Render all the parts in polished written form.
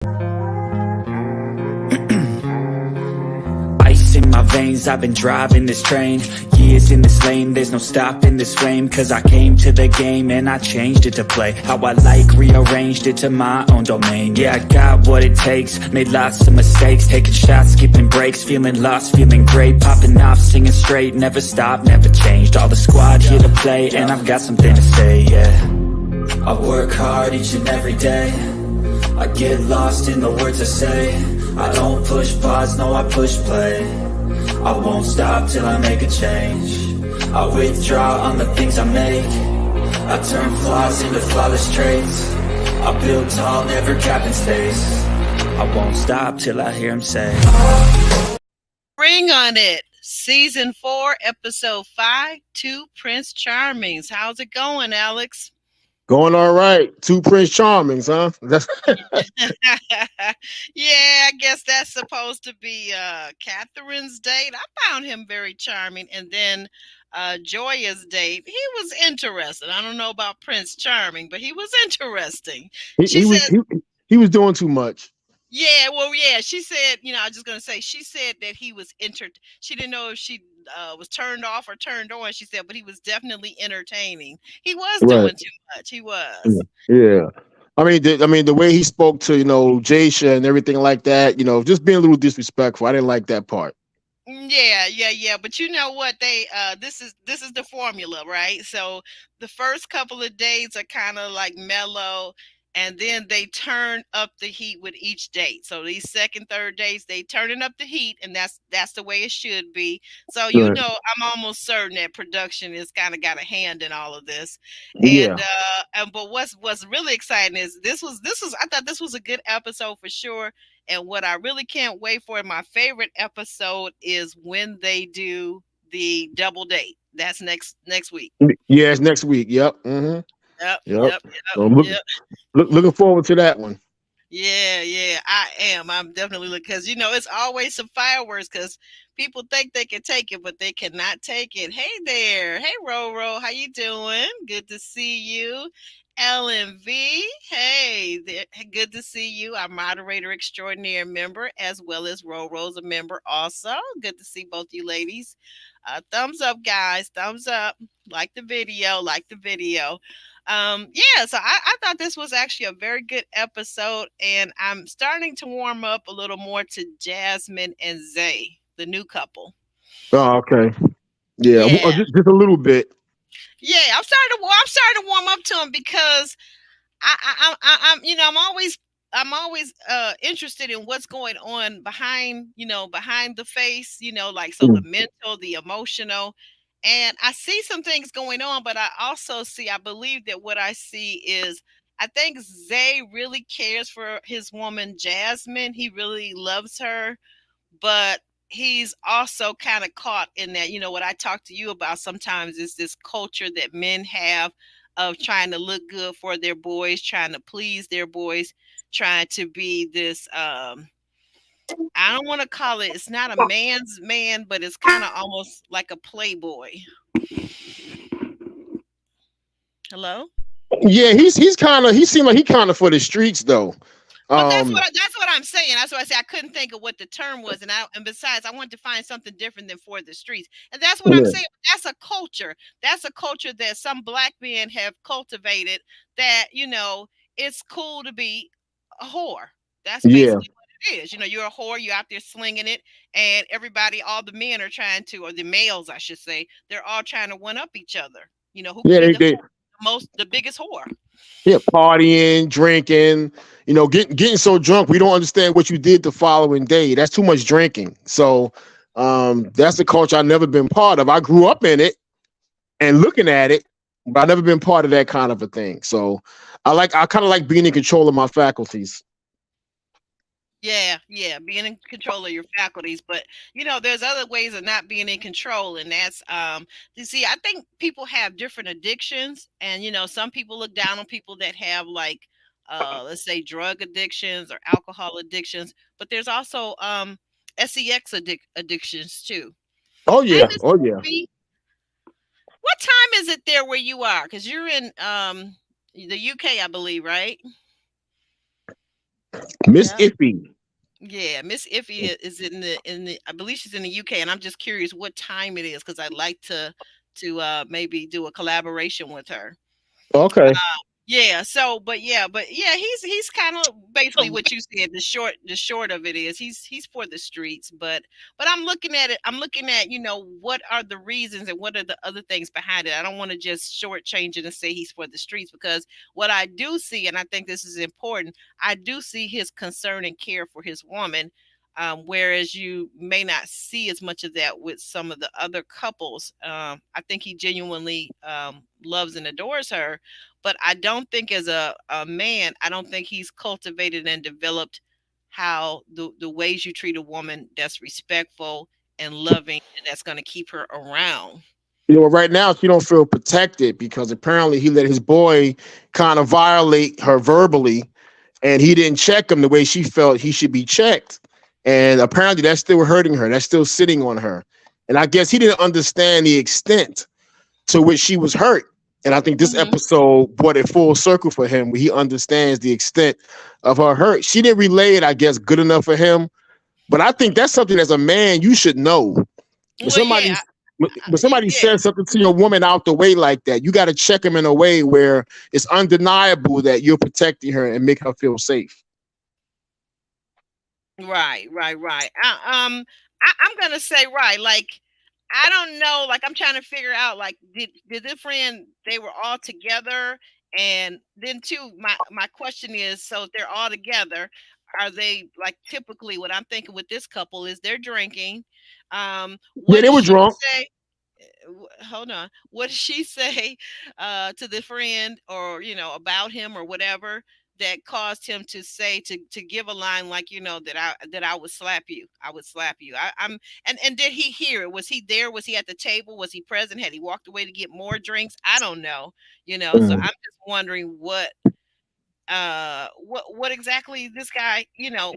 Ice in my veins, I've been driving this train. Years in this lane, there's no stopping this flame. Cause I came to the game and I changed it to play how I like, rearranged it to my own domain. Yeah, I got what it takes, made lots of mistakes, taking shots, skipping breaks, feeling lost, feeling great, popping off, singing straight, never stopped, never changed. All the squad here to play, and I've got something to say, yeah. I work hard each and every day, I get lost in the words I say. I don't push pause, no I push play. I won't stop till I make a change. I withdraw on the things I make. I turn flaws into flawless traits. I build tall, never capping space. I won't stop till I hear him say, Ring on it. Season 4, episode 5, Two Prince Charmings. How's it going, Alex? Going all right. Two Prince Charmings, huh? That's Yeah, I guess that's supposed to be Catherine's date. I found him very charming. And then Joya's date, he was interesting. I don't know about Prince Charming, but he was interesting. he, She he was said, he was doing too much. yeah, well, yeah, she said, I was just going to say, she said that he was she didn't know if she was turned off or turned on. She said, but he was definitely entertaining. He was Right. doing too much. He was. Yeah. The way he spoke to Jasha and everything like that, just being a little disrespectful. I didn't like that part. Yeah. But you know what? They this is the formula, right? So the first couple of days are kind of like mellow, and then they turn up the heat with each date. So these second, third days, they turning up the heat, and that's the way it should be. So Right. I'm almost certain that production is kind of got a hand in all of this. Yeah. And but what's really exciting is this was I thought this was a good episode for sure. And what I really can't wait for, my favorite episode is when they do the double date. That's next week. Yeah, it's next week. Yep. Yep, Yep. yep, yep, So yep. looking forward to that one. Yeah, I am. I'm definitely looking because it's always some fireworks because people think they can take it, but they cannot take it. Hey there, hey Roro, how you doing? Good to see you. LMV, hey, good to see you. Our moderator extraordinaire member, as well as Roro's a member also. Good to see both you ladies. Thumbs up, guys. Thumbs up. Like the video. Like the video. Yeah, so I thought this was actually a very good episode, and I'm starting to warm up a little more to Jasmine and Zay, the new couple. Oh, okay. Yeah. Yeah, Just a little bit. yeah, I'm starting to warm up to him because I'm always interested in what's going on behind the face, like so the Mm. mental, the emotional. And I see some things going on, but I believe that what I see is I think Zay really cares for his woman Jasmine. He really loves her, but he's also kind of caught in that, what I talk to you about sometimes is this culture that men have of trying to look good for their boys, trying to please their boys, trying to be this I don't want to call it's not a man's man, but it's kind of almost like a playboy. Hello? Yeah, he seemed like he kind of for the streets though. Well, that's Um. what I'm saying. That's why I say I couldn't think of what the term was, and besides, I wanted to find something different than for the streets, and that's what I'm Yeah. saying. That's a culture. That's a culture that some black men have cultivated. That it's cool to be a whore. That's Yeah. basically what it is. You're a whore. You're out there slinging it, and everybody, all the men are trying to, or the males, I should say, they're all trying to one up each other. Who can Yeah. be They the biggest whore. Yeah, partying, drinking, getting so drunk we don't understand what you did the following day. That's too much drinking. So that's the culture I've never been part of. I grew up in it and looking at it, but I've never been part of that kind of a thing. So I kind of like being in control of my faculties. Yeah, being in control of your faculties, but there's other ways of not being in control, and that's you see, I think people have different addictions, and some people look down on people that have like let's say drug addictions or alcohol addictions, but there's also addictions too. Oh Hey, yeah. Miss Oh yeah. B, what time is it there where you are? Because you're in the UK, I believe, right? Miss Yeah. Iffy. Yeah, Miss Iffy is in the I believe she's in the UK, and I'm just curious what time it is because I'd like to maybe do a collaboration with her. Okay. Yeah, so but yeah, he's kind of basically what you said. The short of it is he's for the streets, but I'm looking at it. I'm looking at what are the reasons and what are the other things behind it. I don't want to just shortchange it and say he's for the streets because what I do see, and I think this is important, I do see his concern and care for his woman. Whereas you may not see as much of that with some of the other couples. I think he genuinely loves and adores her, but I don't think as a man, I don't think he's cultivated and developed how the ways you treat a woman that's respectful and loving and that's going to keep her around. Right now she don't feel protected because apparently he let his boy kind of violate her verbally, and he didn't check him the way she felt he should be checked. And apparently that's still hurting her. That's still sitting on her. And I guess he didn't understand the extent to which she was hurt. And I think this Hmm. episode brought it full circle for him where he understands the extent of her hurt. She didn't relay it, I guess, good enough for him. But I think that's something as a man you should know. When Well, somebody yeah, when somebody yeah. says something to your woman out the way like that, you got to check him in a way where it's undeniable that you're protecting her and make her feel safe. Right, right, right. I'm gonna say right. Like, I don't know. Like, I'm trying to figure out. Like, did this friend they were all together, and then too, my question is, so if they're all together, are they like typically what I'm thinking with this couple is they're drinking. Yeah, What they did were she drunk. say? Hold on. What did she say to the friend or about him or whatever that caused him to say to give a line like that I would slap you. I would slap you. I'm and did he hear it? Was he there? Was he at the table? Was he present? Had he walked away to get more drinks? I don't know. So I'm Mm. just wondering what exactly this guy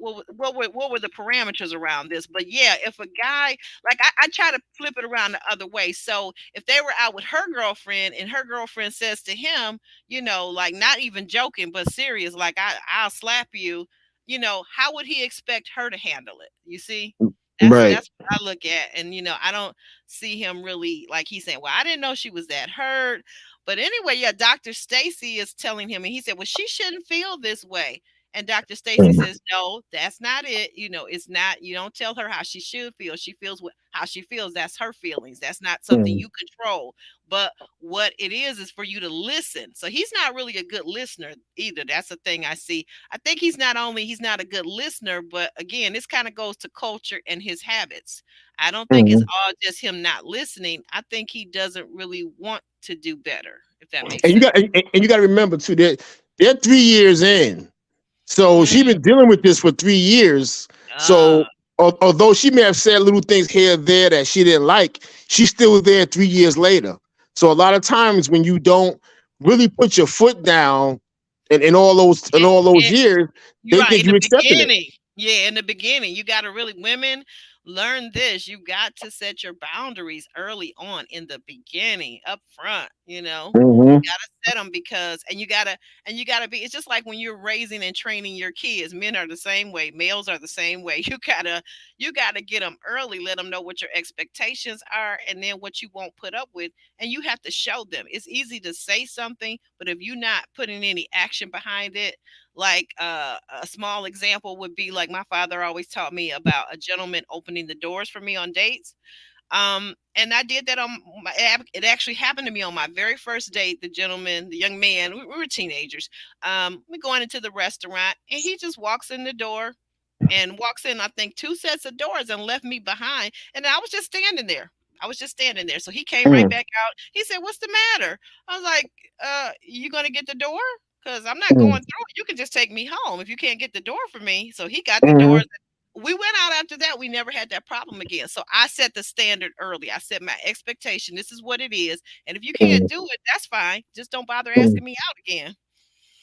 what were the parameters around this. But yeah, if a guy like I try to flip it around the other way. So if they were out with her girlfriend and her girlfriend says to him, like not even joking but serious, like I'll slap you, how would he expect her to handle it? You see, Right. that's what I look at. And I don't see him really like he's saying, well, I didn't know she was that hurt. But anyway, yeah, Dr. Stacy is telling him, and he said, well, she shouldn't feel this way. And Dr. Stacy Mm. says, no, that's not it. It's not, you don't tell her how she should feel. She feels how she feels. That's her feelings. That's not something Mm. you control. But what it is for you to listen. So he's not really a good listener either. That's the thing I see. I think he's not a good listener, but again, this kind of goes to culture and his habits. I don't think it's Mm. all just him not listening. I think he doesn't really want to do better, if that makes And you sense. got and you got to remember too that they're 3 years in. So she's Mm, been dealing with this for 3 years. ah, So although she may have said little things here and there that she didn't like, she's still there 3 years later. So a lot of times when you don't really put your foot down in and, all those and years, you're they right. think In the you accepting it. beginning, yeah, in the beginning, you got to really women learn this. You got to set your boundaries early on in the beginning, up front. You Mm-hmm. got to set them because, and you gotta be. It's just like when you're raising and training your kids. Men are the same way. Males are the same way. You gotta get them early. Let them know what your expectations are, and then what you won't put up with, and you have to show them. It's easy to say something, but if you're not putting any action behind it, like a small example would be like my father always taught me about a gentleman opening the doors for me on dates. And I did that on it actually happened to me on my very first date. The gentleman, the young man, we were teenagers. We're going into the restaurant, and he just walks in the door and walks in, I think, two sets of doors and left me behind. And I was just standing there. I was just standing there. So he came right Mm. back out. He said, "What's the matter?" I was like, you gonna get the door? Because I'm not going Mm. through it. You can just take me home if you can't get the door for me. So he got the Mm-hmm. doors. We went out after that. We never had that problem again. So I set the standard early. I set my expectation. This is what it is. And if you can't do it, that's fine. Just don't bother Mm. asking me out again.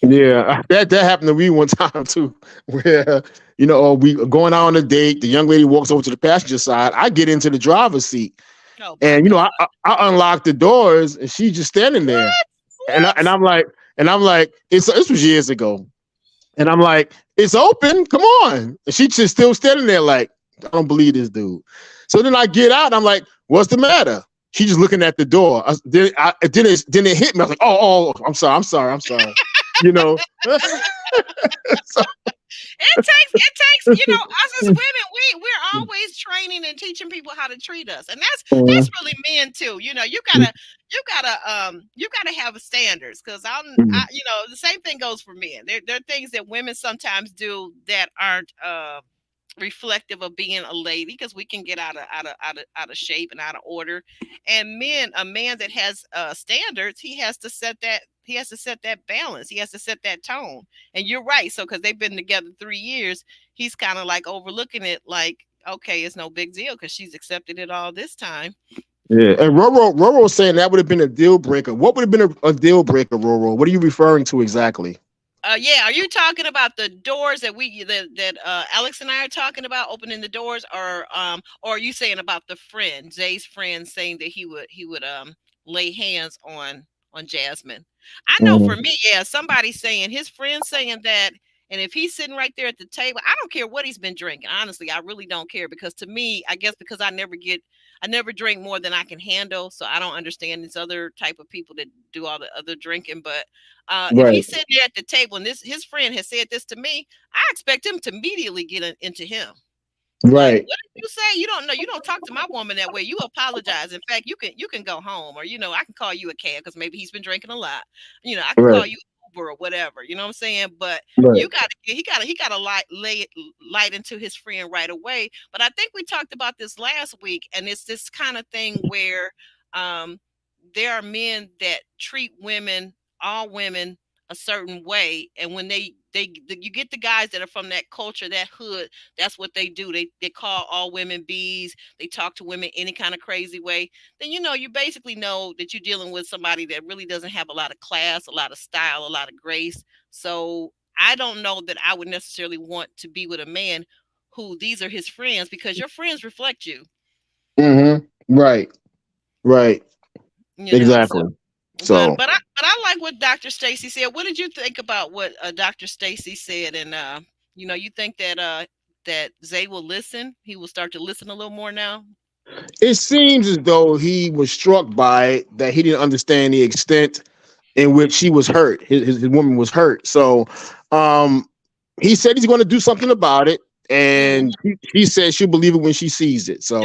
Yeah, that happened to me one time too, where we going out on a date. The young lady walks over to the passenger side. I get into the driver's seat, Oh my and God. I unlock the doors, and she's just standing there, What? and What? I'm like, this was years ago, And I'm like, it's open. Come on. And she's just still standing there like, I don't believe this dude. So then I get out. I'm like, what's the matter? She just looking at the door. Then it hit me. I was like, oh, I'm sorry. You know. So, It takes us as women, we're always training and teaching people how to treat us, and that's really men too. You gotta have standards, because the same thing goes for men. There are things that women sometimes do that aren't reflective of being a lady, because we can get out of shape and out of order. And a man that has standards, he has to set that balance, he has to set that tone. And you're right, so because they've been together 3 years, he's kind of like overlooking it, like, okay, it's no big deal because she's accepted it all this time. yeah. And Roro saying that would have been a deal breaker. What would have been a deal breaker, Roro? What are you referring to exactly? Yeah, are you talking about the doors that Alex and I are talking about, opening the doors, or are you saying about the friend, Zay's friend, saying that he would lay hands on Jasmine? I know for Mhm. me, yeah, somebody saying, his friend saying that, and if he's sitting right there at the table, I don't care what he's been drinking. Honestly, I really don't care, because to me, I guess because I never drink more than I can handle, so I don't understand this other type of people that do all the other drinking. But if Right, he's sitting there at the table and his friend has said this to me, I expect him to immediately get into him. Like, right, what did you say? You don't know. You don't talk to my woman that way. You apologize. In fact, you can go home, or I can call you a cab because maybe he's been drinking a lot. I can right, call you Uber or whatever. You know what I'm saying? But right. you got to he got to lay light into his friend right away. But I think we talked about this last week, and it's this kind of thing where um there are men that treat all women a certain way, and when you get the guys that are from that culture, that hood, that's what they do. They call all women bees. They talk to women any kind of crazy way. Then you basically know that you're dealing with somebody that really doesn't have a lot of class, a lot of style, a lot of grace. So I don't know that I would necessarily want to be with a man who these are his friends, because your friends reflect you. Right, right. So Exactly. but So I like what Dr. Stacy said. What did you think about what Dr. Stacy said? And you think that Zay will listen? He will start to listen a little more now. it seems as though he was struck by it, that he didn't understand the extent in which she was hurt. His woman was hurt. So um, he said he's going to do something about it. Mhm. And she said she'll believe it when she sees it. So,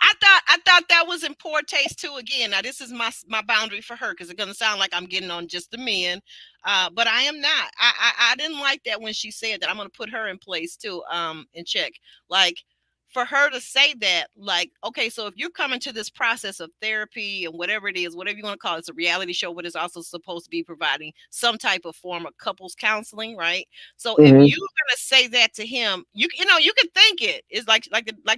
I thought that was in poor taste too. Again, now this is my boundary for her, because it's gonna sound like I'm getting on just the men, but I am not. I didn't like that when she said that. I'm gonna put her in place too, in check. Like, for her to say that, like, okay, so if you're coming to this process of therapy and whatever it is, whatever you want to call it, it's a reality show, but it's also supposed to be providing some type of form of couples counseling, right? So if mhm, you're gonna say that to him, you can think it. It's like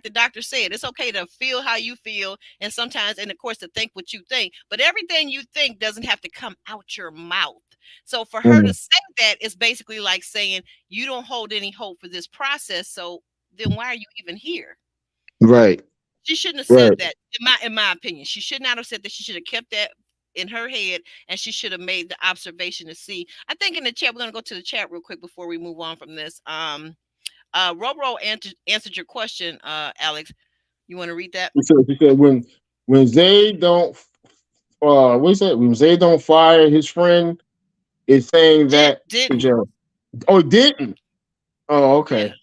the doctor said, it's okay to feel how you feel, and sometimes, and of course, to think what you think. But everything you think doesn't have to come out your mouth. So for her to mhm. say that is basically like saying you don't hold any hope for this process. So then why are you even here? Right, She shouldn't have said right. that. In my opinion, she should not have said that. She should have kept that in her head, and she should have made the observation to see. I think in the chat, we're gonna go to the chat real quick before we move on from this. Robro answered your question, Alex. You want to read that? She said when Zay don't what is that? When Zay don't fire his friend, it's saying that Didn't. oh, it didn't. Oh, Yeah. okay.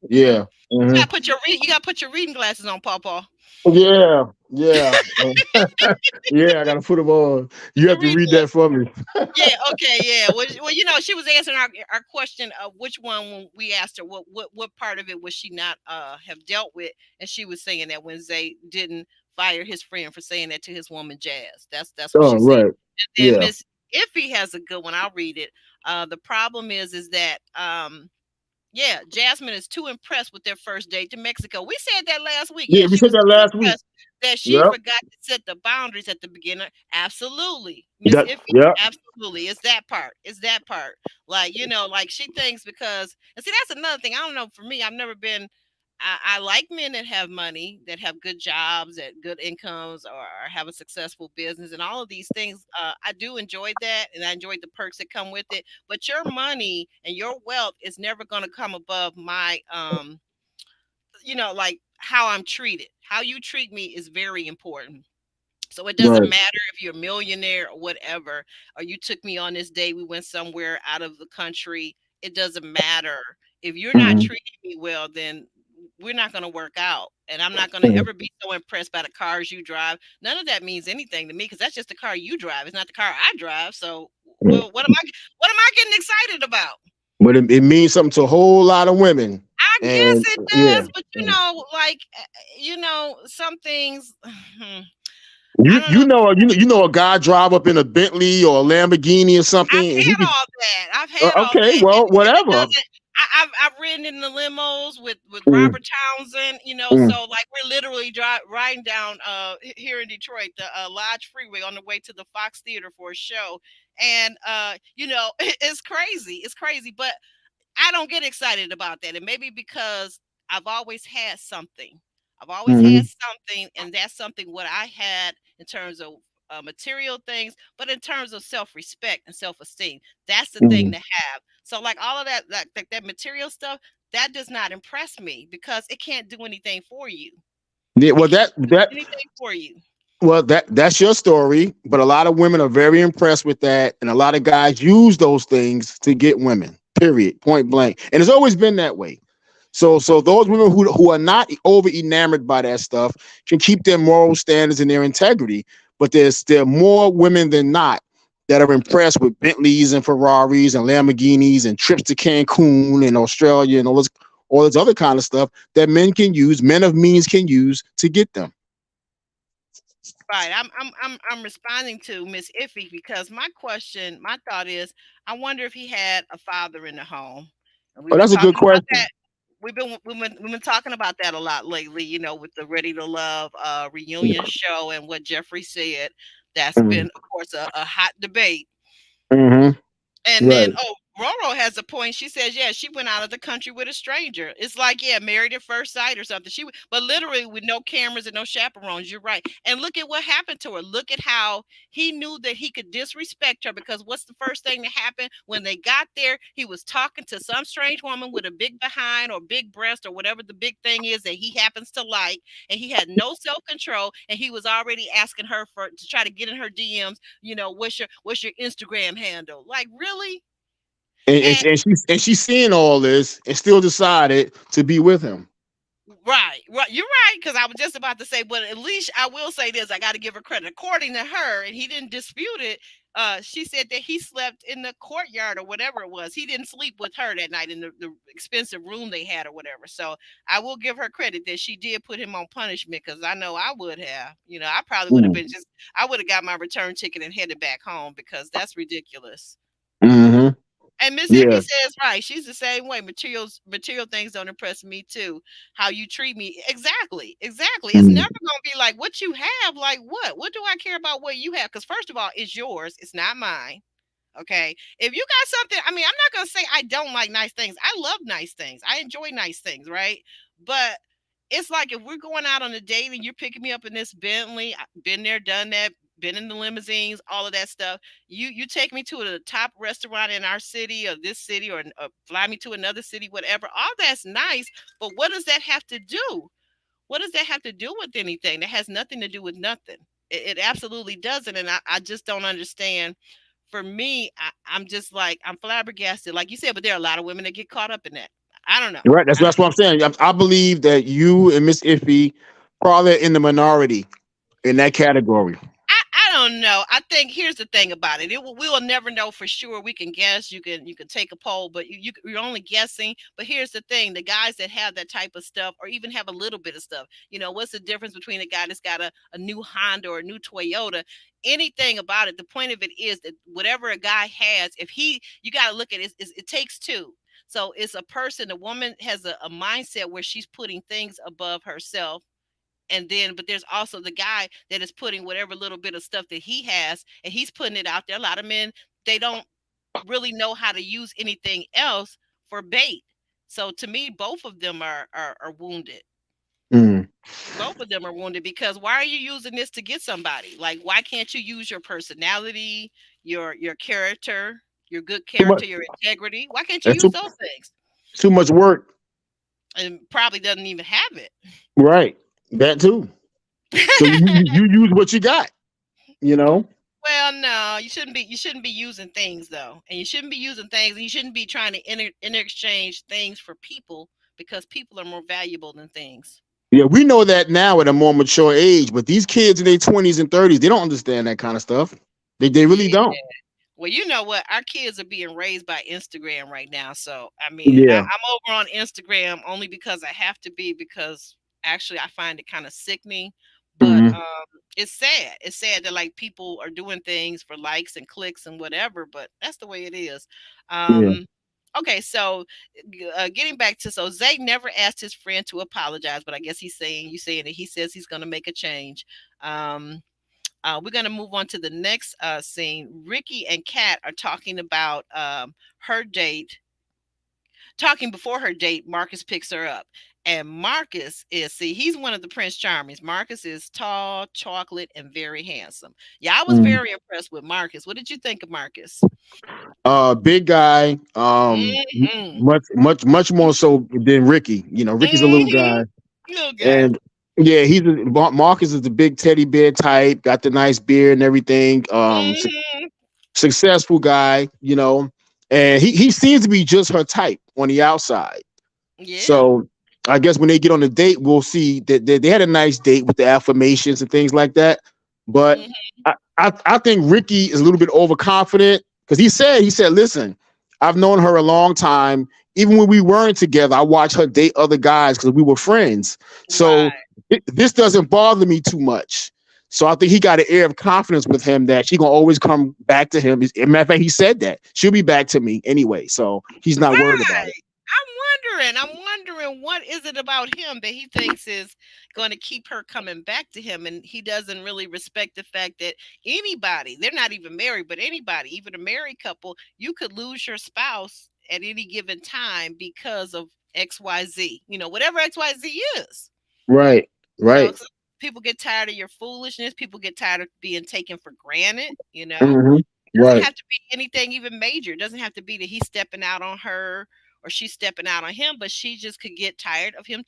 Mm-mm. Yeah. Hmm. You gotta put your reading glasses on, Paw. Yeah. Yeah. Yeah, I gotta put them on. You The have to reading read that glasses. for me. Yeah, okay, yeah. Well, she was answering our question of which one, when we asked her what part of it was she not have dealt with, and she was saying that when Zay didn't fire his friend for saying that to his woman Jazz. That's what Oh, she said. right. And then Yeah. Miss Iffy has a good one. I'll read it. The problem is that yeah, Jasmine is too impressed with their first date to Mexico. We said that last week. Yeah, Yeah, we she said was that too last week. impressed that she Yep. forgot to set the boundaries at the beginning. Absolutely. Miss Iffy, Yep. absolutely. It's that part. It's that part. Like, like she thinks because, and see, that's another thing. I don't know. For me, I've never been. I like men that have money, that have good jobs, that good incomes, or have a successful business, and all of these things. I do enjoy that, and I enjoy the perks that come with it. But your money and your wealth is never going to come above my, like how I'm treated. How you treat me is very important. So it doesn't Right. matter if you're a millionaire or whatever, or you took me on this day, we went somewhere out of the country. It doesn't matter. If you're not Hmm. treating me well, then we're not going to work out. And I'm not going to ever be so impressed by the cars you drive. None of that means anything to me because that's just the car you drive. It's not the car I drive. So, well, what am I getting excited about? But it means something to a whole lot of women. I guess And it yeah, does, but like some things. I don't know. you know a guy drive up in a Bentley or a Lamborghini or something, I've and he had can, all that. I've had all okay, that, well, and it whatever. doesn't. I've ridden in the limos with Mm, Robert Townsend, mm, so like we're literally riding down here in Detroit the Lodge Freeway on the way to the Fox Theater for a show, and it's crazy. It's crazy, but I don't get excited about that. And maybe because I've always had something. I've always had mhm, something, and that's something what I had in terms of material things, but in terms of self-respect and self-esteem, that's the thing mhm. to have. So, like all of that, like that material stuff, that does not impress me because it can't do anything for you. Yeah, It well, can't that do anything for you. well, that's your story, but a lot of women are very impressed with that, and a lot of guys use those things to get women. Period. Point blank. And it's always been that way. So those women who are not over enamored by that stuff can keep their moral standards and their integrity. But there are more women than not that are impressed with Bentleys and Ferraris and Lamborghinis and trips to Cancun and Australia and all this other kind of stuff that men of means can use to get them. Right. I'm responding to Miss Iffy because my thought is, I wonder if he had a father in the home. And we've Oh, been that's a good talking about question. that. We've been talking about that a lot lately, with the Ready to Love reunion show and what Jeffrey said. That's been, Mhm. of course, a hot debate. Mhm. And then, Right. oh, Roro has a point. She says, yeah, she went out of the country with a stranger. It's like, yeah, married at first sight or something. But literally with no cameras and no chaperones. You're right. And look at what happened to her. Look at how he knew that he could disrespect her because what's the first thing that happened when they got there? He was talking to some strange woman with a big behind or big breast or whatever the big thing is that he happens to like, and he had no self control, and he was already asking her for to try to get in her DMs. What's your Instagram handle? Like really? And, And she's seeing all this and still decided to be with him. right, right, you're right. Because I was just about to say, but at least I will say this: I got to give her credit. According to her, and he didn't dispute it. She said that he slept in the courtyard or whatever it was. He didn't sleep with her that night in the expensive room they had or whatever. So I will give her credit that she did put him on punishment because I know I would have. I probably would have Mm. been I would have got my return ticket and headed back home because that's ridiculous. Hmm. And Miss Iffy Yeah. says right. She's the same way. Material things don't impress me too. How you treat me. Exactly. Exactly. It's Mm. never gonna be like what you have, like what? What do I care about what you have? Because first of all, it's yours, it's not mine. Okay. If you got something, I mean, I'm not gonna say I don't like nice things. I love nice things. I enjoy nice things, right? But it's like if we're going out on a date and you're picking me up in this Bentley, I've been there, done that, been in the limousines, all of that stuff. You take me to the top restaurant in our city or this city or fly me to another city, whatever. All that's nice, but what does that have to do? What does that have to do with anything? That has nothing to do with nothing. It absolutely doesn't, and I just don't understand. For me, I'm just like I'm flabbergasted, like you said. But there are a lot of women that get caught up in that. I don't know. Right. That's I don't that's what I'm saying. I believe that you and Miss Iffy probably in the minority in that category. I don't know. I think here's the thing about it. We will never know for sure. We can guess. You can take a poll, but you're only guessing. But here's the thing: the guys that have that type of stuff, or even have a little bit of stuff, what's the difference between a guy that's got a new Honda or a new Toyota? Anything about it. The point of it is that whatever a guy has, if you got to look at it, it takes two. So it's a person. A woman has a mindset where she's putting things above herself, and then but there's also the guy that is putting whatever little bit of stuff that he has and he's putting it out there. A lot of men, they don't really know how to use anything else for bait. So to me, both of them are wounded. Mm. Both of them are wounded because why are you using this to get somebody? Like, why can't you use your personality, your character, your good Too much. character, your integrity? Why can't you That's use those things? too much work. And probably doesn't even have it. Right. That too. So you use what you got. You know. Well, no, you shouldn't be. You shouldn't be using things though, and you shouldn't be using things. And you shouldn't be trying to interexchange things for people because people are more valuable than things. Yeah, we know that now at a more mature age, but these kids in their 20s and 30s, they don't understand that kind of stuff. They really Yeah. don't. Well, you know what? Our kids are being raised by Instagram right now. So, I mean, Yeah. I'm over on Instagram only because I have to be, because actually I find it kind of sickening. But Hmm. it's sad. It's sad that like people are doing things for likes and clicks and whatever, but that's the way it is. Yeah. Um, okay, so getting back to, so Zay never asked his friend to apologize, but I guess you saying that he says he's going to make a change. Um, we're going to move on to the next scene. Ricky and Kat are talking about her date, talking before her date. Marcus picks her up. And Marcus is, see, he's one of the Prince Charmings. Marcus is tall, chocolate, and very handsome. Yeah, I was Mm. very impressed with Marcus. What did you think of Marcus? Big guy. Hmm. Much more so than Ricky. You know, Ricky's a little Hmm. guy, Little guy. and yeah, Marcus is the big teddy bear type. Got the nice beard and everything. Hmm. Successful guy. You know, and he seems to be just her type on the outside. Yeah. So I guess when they get on the date, we'll see that they had a nice date with the affirmations and things like that. But Hmm. I think Ricky is a little bit overconfident because he said, listen, I've known her a long time. Even when we weren't together, I watched her date other guys because we were friends. So Right. this doesn't bother me too much. So I think he got an air of confidence with him that she gonna always come back to him. As a matter of fact, he said that she'll be back to me anyway. So he's not worried about it. Right. I'm wondering what is it about him that he thinks is going to keep her coming back to him, and he doesn't really respect the fact that anybody, they're not even married, but anybody, even a married couple, you could lose your spouse at any given time because of XYZ. You know, whatever XYZ is. Right. You know, Right. people get tired of your foolishness. People get tired of being taken for granted. You know, Hmm. doesn't Right. have to be anything even major. It doesn't have to be that he's stepping out on her or she's stepping out on him, but she just could get tired of him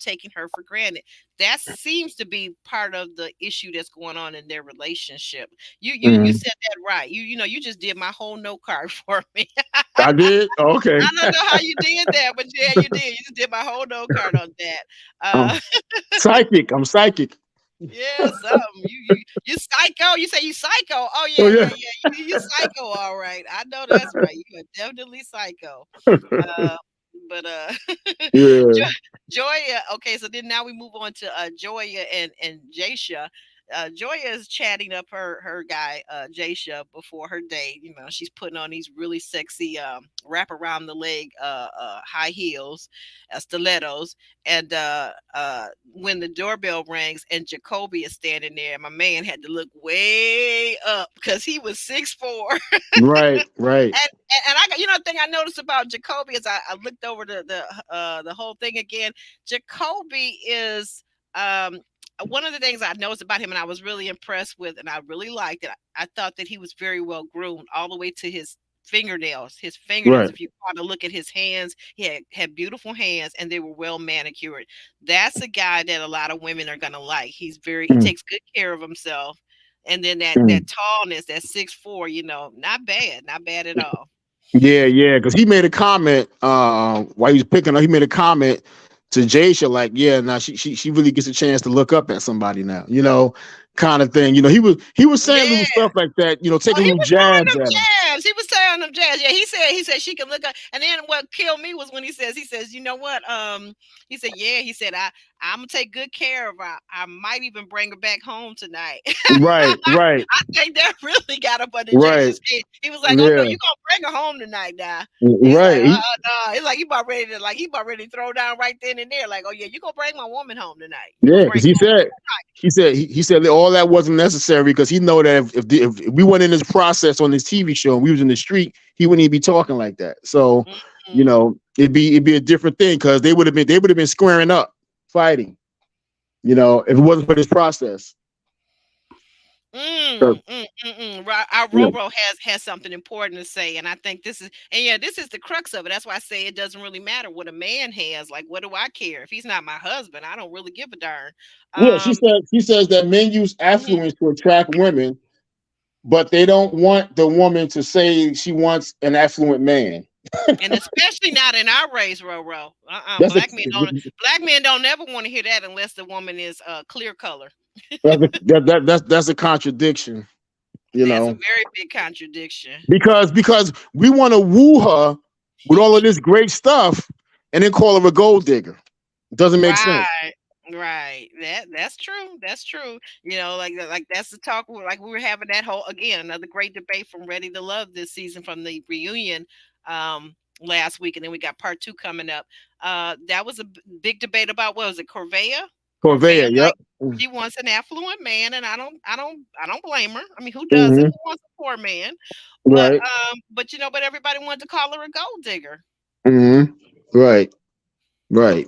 taking her for granted. That seems to be part of the issue that's going on in their relationship. You Hmm. said that right. You know you just did my whole note card for me. I did. Okay. I don't know how you did that, but yeah, you did. You just did my whole note card on that. I'm Uh, psychic. I'm psychic. Yeah, something. You psycho. You say you psycho. Oh Oh yeah, yeah, yeah. yeah. You psycho. All right. I know that's right. You are definitely psycho. Uh, but Yeah. Joya. Okay, so then now we move on to Joya and Jasha. Joya is chatting up her guy Jasha before her date. You know, she's putting on these really sexy wrap around the leg high heels, stilettos, and when the doorbell rings and Jacoby is standing there, my man had to look way up because he was 6'4". Right. Right. And I got, you know, the thing I noticed about Jacoby is I looked over the whole thing again. Jacoby is one of the things I noticed about him, and I was really impressed with, and I really liked it. I thought that he was very well groomed all the way to his fingernails. His fingernails, Right. if you want to look at his hands, he had beautiful hands, and they were well manicured. That's a guy that a lot of women are gonna like. He Mm, takes good care of himself. And then that mm. tallness, that 6'4", you know, not bad at all. Yeah. Yeah. Because he made a comment. While he was picking up, he made a comment to Jasha like, "Yeah, now she really gets a chance to look up at somebody now." You know, kind of thing. You know, he was saying little Yeah. stuff like that. You know, Oh, taking he little was throwing jabs them at him. jabs. He was throwing them jabs. Yeah, he said she can look up. And then what killed me was when he says, you know what? He said, yeah, he said, I'm gonna take good care of her. I might even bring her back home tonight. Right. Right. I think that really got up under Right. Jason's skin. He was like, "Oh no, Yeah. you gonna bring her home tonight, now?" He's like, Right. no." It's like he about ready to throw down right then and there. Like, "Oh yeah, you gonna bring my woman home tonight? You Yeah, gonna because bring her home he said that all that wasn't necessary because he know that if we went in this process on this TV show and we was in the street, he wouldn't even be talking like that. So tonight?" you Mm. know, it'd be a different thing because they would have been squaring up, fighting. If it wasn't for this process. So, Right. Our yeah. Roro has something important to say, and I think this is, and yeah, this is the crux of it. That's why I say it doesn't really matter what a man has. Like, what do I care if he's not my husband? I don't really give a darn. Yeah, she says that men use Mhm. affluence to attract women, but they don't want the woman to say she wants an affluent man. And especially not in our race, Roro. That's a Black men don't never want to hear that unless the woman is clear color. that's a contradiction, you That's a know, very big contradiction. because we want to woo her with all of this great stuff and then call her a gold digger. It doesn't make sense. Right. Right. That's true. That's true. Like that's the talk. Like we were having that whole again another great debate from Ready to Love this season from the reunion last week, and then we got part two coming up. That was a big debate about what was it, Corvea? Corvea, Corvea, yep. like she wants an affluent man, and I don't blame her. I mean, who doesn't? Hmm. Who wants a poor man? But Right. but everybody wanted to call her a gold digger. Hmm. Right. Right.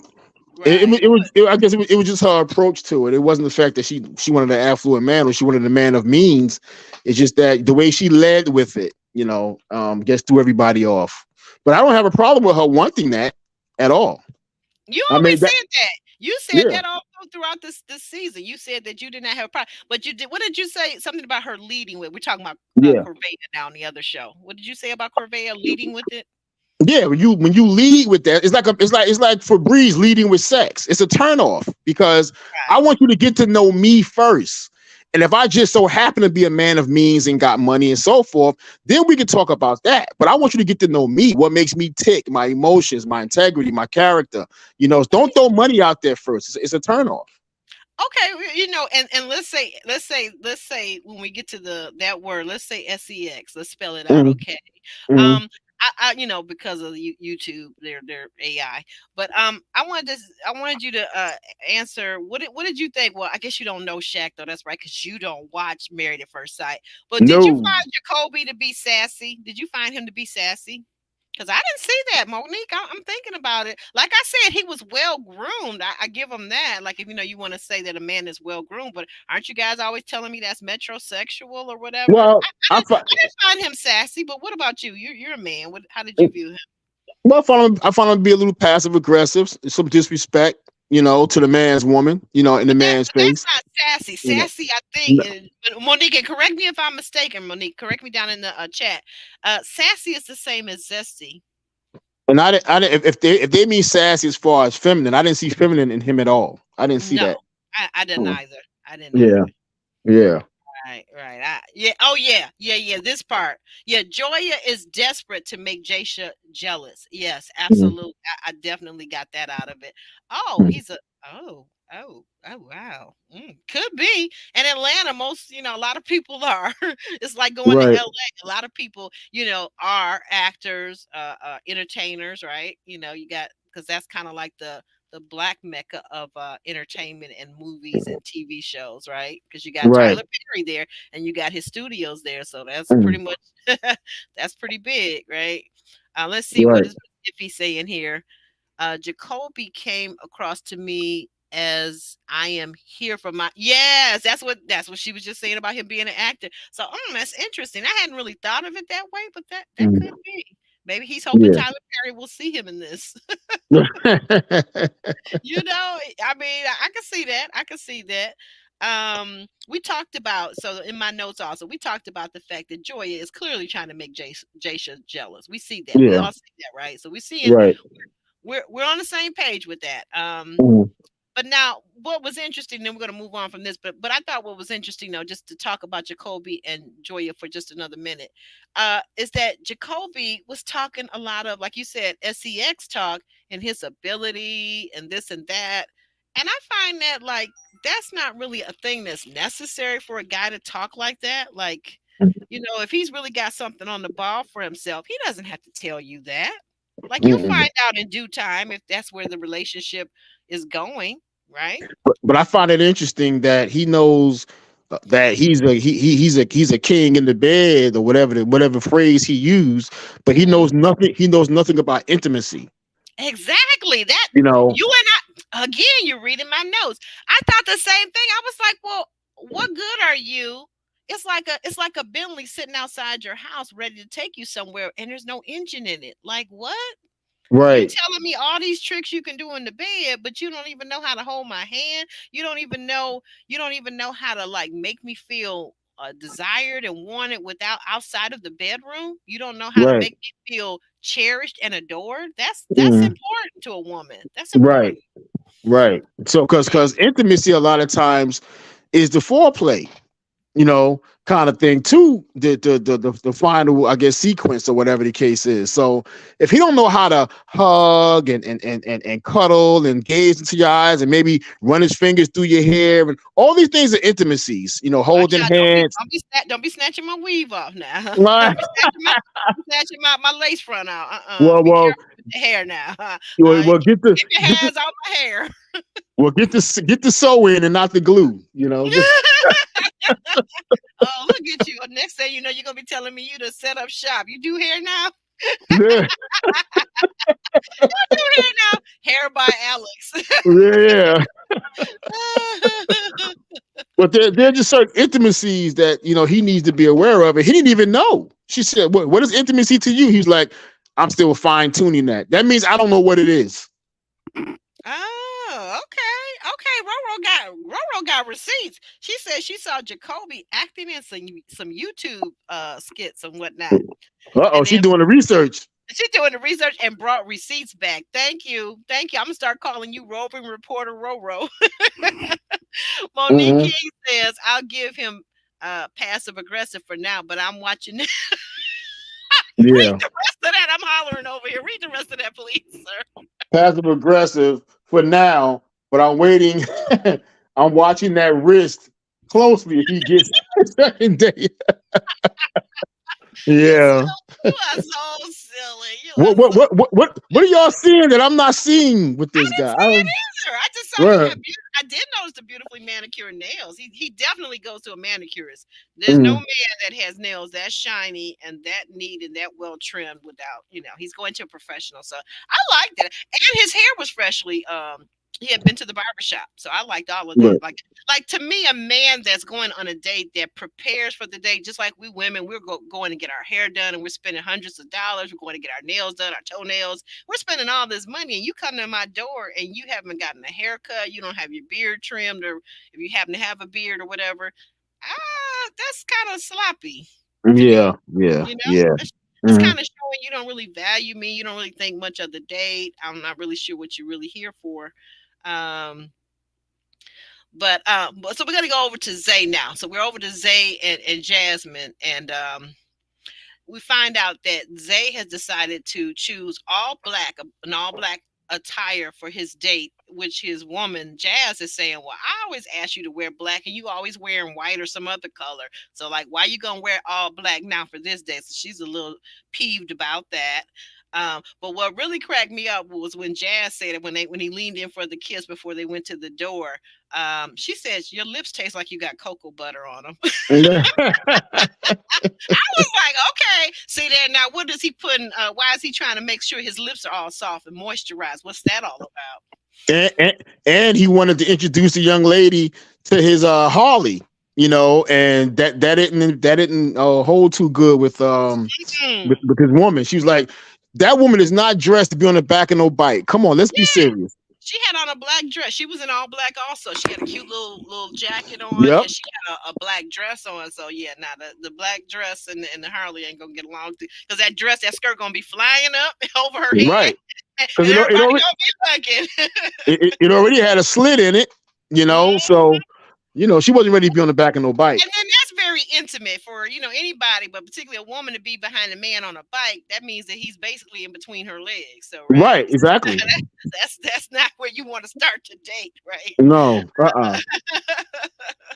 It, Right. it, it was. I guess it was just her approach to it. It wasn't the fact that she wanted an affluent man or she wanted a man of means. It's just that the way she led with it, just threw everybody off. But I don't have a problem with her wanting that at all. You I always mean that. said that. You said Yeah. that all throughout this season. You said that you did not have a problem, but you did. What did you say? Something about her leading with. We're talking about Yeah. Corvea now on the other show. What did you say about Corvea leading with it? Yeah, when you lead with that, it's like Febreze leading with sex. It's a turnoff because I Right. want you to get to know me first. And if I just so happen to be a man of means and got money and so forth, then we can talk about that. But I want you to get to know me, what makes me tick, my emotions, my integrity, my character. Don't throw money out there first. It's a turnoff. Okay, and let's say when we get to that word, let's say sex. Let's spell it out. Hmm. Okay. Hmm. I because of the YouTube, their AI. But I wanted you to answer what did you think? Well, I guess you don't know Shaq though. That's right, because you don't watch Married at First Sight. But did you No. find Jacoby to be sassy? Did you find him to be sassy? Because I didn't see that, Monique. I'm thinking about it. Like I said, he was well groomed. I give him that. Like if you want to say that a man is well groomed, but aren't you guys always telling me that's metrosexual or whatever? Well, I didn't find him sassy, but what about you? You're a man. How did you view him? I found him to be a little passive aggressive, some disrespect, to the man's woman, in the man's But that's face. not sassy. You know. Sassy, I think. Monique, and correct me if I'm mistaken. Monique, correct me down in the chat. Sassy is the same as zesty. And I didn't if they mean sassy as far as feminine, I didn't see feminine in him at all. I didn't see No, that. I didn't Mm. either. I didn't Yeah, either. yeah, Right, right. Yeah. Oh, yeah, yeah, yeah. This part. Yeah, Joya is desperate to make Jasha jealous. Yes, mhm, absolutely. I definitely got that out of it. Oh, mhm. he's a. Oh, wow. Could be. In Atlanta, a lot of people are. It's like going to Right, LA. A lot of people, are actors, entertainers, right? You got because that's kind of like the black mecca of entertainment and movies and TV shows, right? Because you got right, Tyler Perry there and you got his studios there, so that's pretty mhm, much that's pretty big, right? Let's see what right. is if he's saying here. Jacoby came across to me as I am here for my yes. That's what she was just saying about him being an actor. So, that's interesting. I hadn't really thought of it that way, but that could Mhm. be. Maybe he's hoping Yeah. Tyler Perry will see him in this. I mean, I can see that. I can see that. We talked about so in my notes also we talked about the fact that Joya is clearly trying to make Jasha jealous. We see that. We Yeah. all see that, right? So we're seeing Right. we're on the same page with that. Mhm. But now, what was interesting, then we're going to move on from this. But I thought what was interesting, though, just to talk about Jacoby and Joya for just another minute, is that Jacoby was talking a lot of, like you said, sex talk and his ability and this and that. And I find that like that's not really a thing that's necessary for a guy to talk like that. Like, if he's really got something on the ball for himself, he doesn't have to tell you that. Like you'll Mm-mm. find out in due time if that's where the relationship is going, right? But I find it interesting that he knows that he's a king in the bed or whatever phrase he used, but he knows nothing. He knows nothing about intimacy. Exactly. That You know, you and I again, you're reading my notes. I thought the same thing. I was like, well, what good are you? It's like a Bentley sitting outside your house ready to take you somewhere and there's no engine in it. Like what? You right, telling me all these tricks you can do in the bed, but you don't even know how to hold my hand. You don't even know how to like make me feel desired and wanted without outside of the bedroom. You don't know how to right, make me feel cherished and adored. That's mm, important to a woman. That's right, important. right. So, because intimacy a lot of times is the foreplay, kind of thing too. The final, I guess, sequence or whatever the case is. So if he don't know how to hug and cuddle and gaze into your eyes and maybe run his fingers through your hair and all these things are intimacies, Watch holding out! Don't be hands. don't be don't be snatching my weave off now. Right. Don't be snatching my lace front out. well, Be well, careful with the hair now. well, well, get the Keep your get the hands off my hair. get the sew in and not the glue. Oh, look at you. Next thing you know, you're gonna be telling me you to set up shop. You do hair now? Yeah, Do hair now? Hair by Alex. yeah. But there are just certain intimacies that he needs to be aware of, and he didn't even know. She said, "What is intimacy to you?" He's like, "I'm still fine tuning that. That means I don't know what it is." Oh, okay. Okay. Roro got receipts. She said she saw Jacoby acting in some YouTube skits and whatnot. Uh-oh, And she's then doing the research. she's doing the research and brought receipts back. Thank you. Thank you. I'm gonna start calling you roving reporter Roro. Monique Mm-hmm. King says, I'll give him passive aggressive for now, but I'm watching. Read Yeah, the rest of that. I'm hollering over here. Read the rest of that, please, sir. passive aggressive for now, but I'm waiting. I'm watching that wrist closely if he gets second day. Yeah. You are so silly. You What are what so. what what what what are y'all seeing that I'm not seeing with I this didn't guy? see it either. I just saw he Right. had. I did notice the beautifully manicured nails. He definitely goes to a manicurist. There's no Mm, man that has nails that shiny and that neat and that well trimmed without. He's going to a professional. So I liked it, and his hair was freshly. He had been to the barber shop, so I liked all of that. right. Like to me, a man that's going on a date that prepares for the date, just like we women, we're going to get our hair done, and we're spending hundreds of dollars. We're going to get our nails done, our toenails. We're spending all this money, and you come to my door and you haven't gotten a haircut. You don't have your beard trimmed, or if you happen to have a beard or whatever, that's kind of sloppy to me. Yeah, yeah, You know, yeah. it's Mhm. kind of showing you don't really value me. You don't really think much of the date. I'm not really sure what you're really here for. Um, but so we're gonna go over to Zay now. So we're over to Zay and Jasmine, and we find out that Zay has decided to choose an all black attire for his date, which his woman Jazz is saying, well, I always ask you to wear black and you always wearing white or some other color. So like, why you gonna wear all black now for this day? So she's a little peeved about that. But what really cracked me up was when Jazz said it when he leaned in for the kiss before they went to the door. She says, your lips taste like you got cocoa butter on them. I was like, okay, see there now. What is he putting? Why is he trying to make sure his lips are all soft and moisturized? What's that all about? And he wanted to introduce the young lady to his Harley, and that didn't hold too good with Mm. with his woman. She was like, that woman is not dressed to be on the back of no bike. Come on, let's be Yeah, serious. she had on a black dress. She was in all black also. She had a cute little jacket on, Yep. and she had a black dress on. So yeah, now the black dress and the Harley ain't gonna get along because that skirt gonna be flying up over her head, Right. and Because everybody gonna be looking. it already had a slit in it, so she wasn't ready to be on the back of no bike. And then that's very intimate for anybody, but particularly a woman to be behind a man on a bike. That means that he's basically in between her legs. So Right, exactly. that's not where you want to start to date, right? No,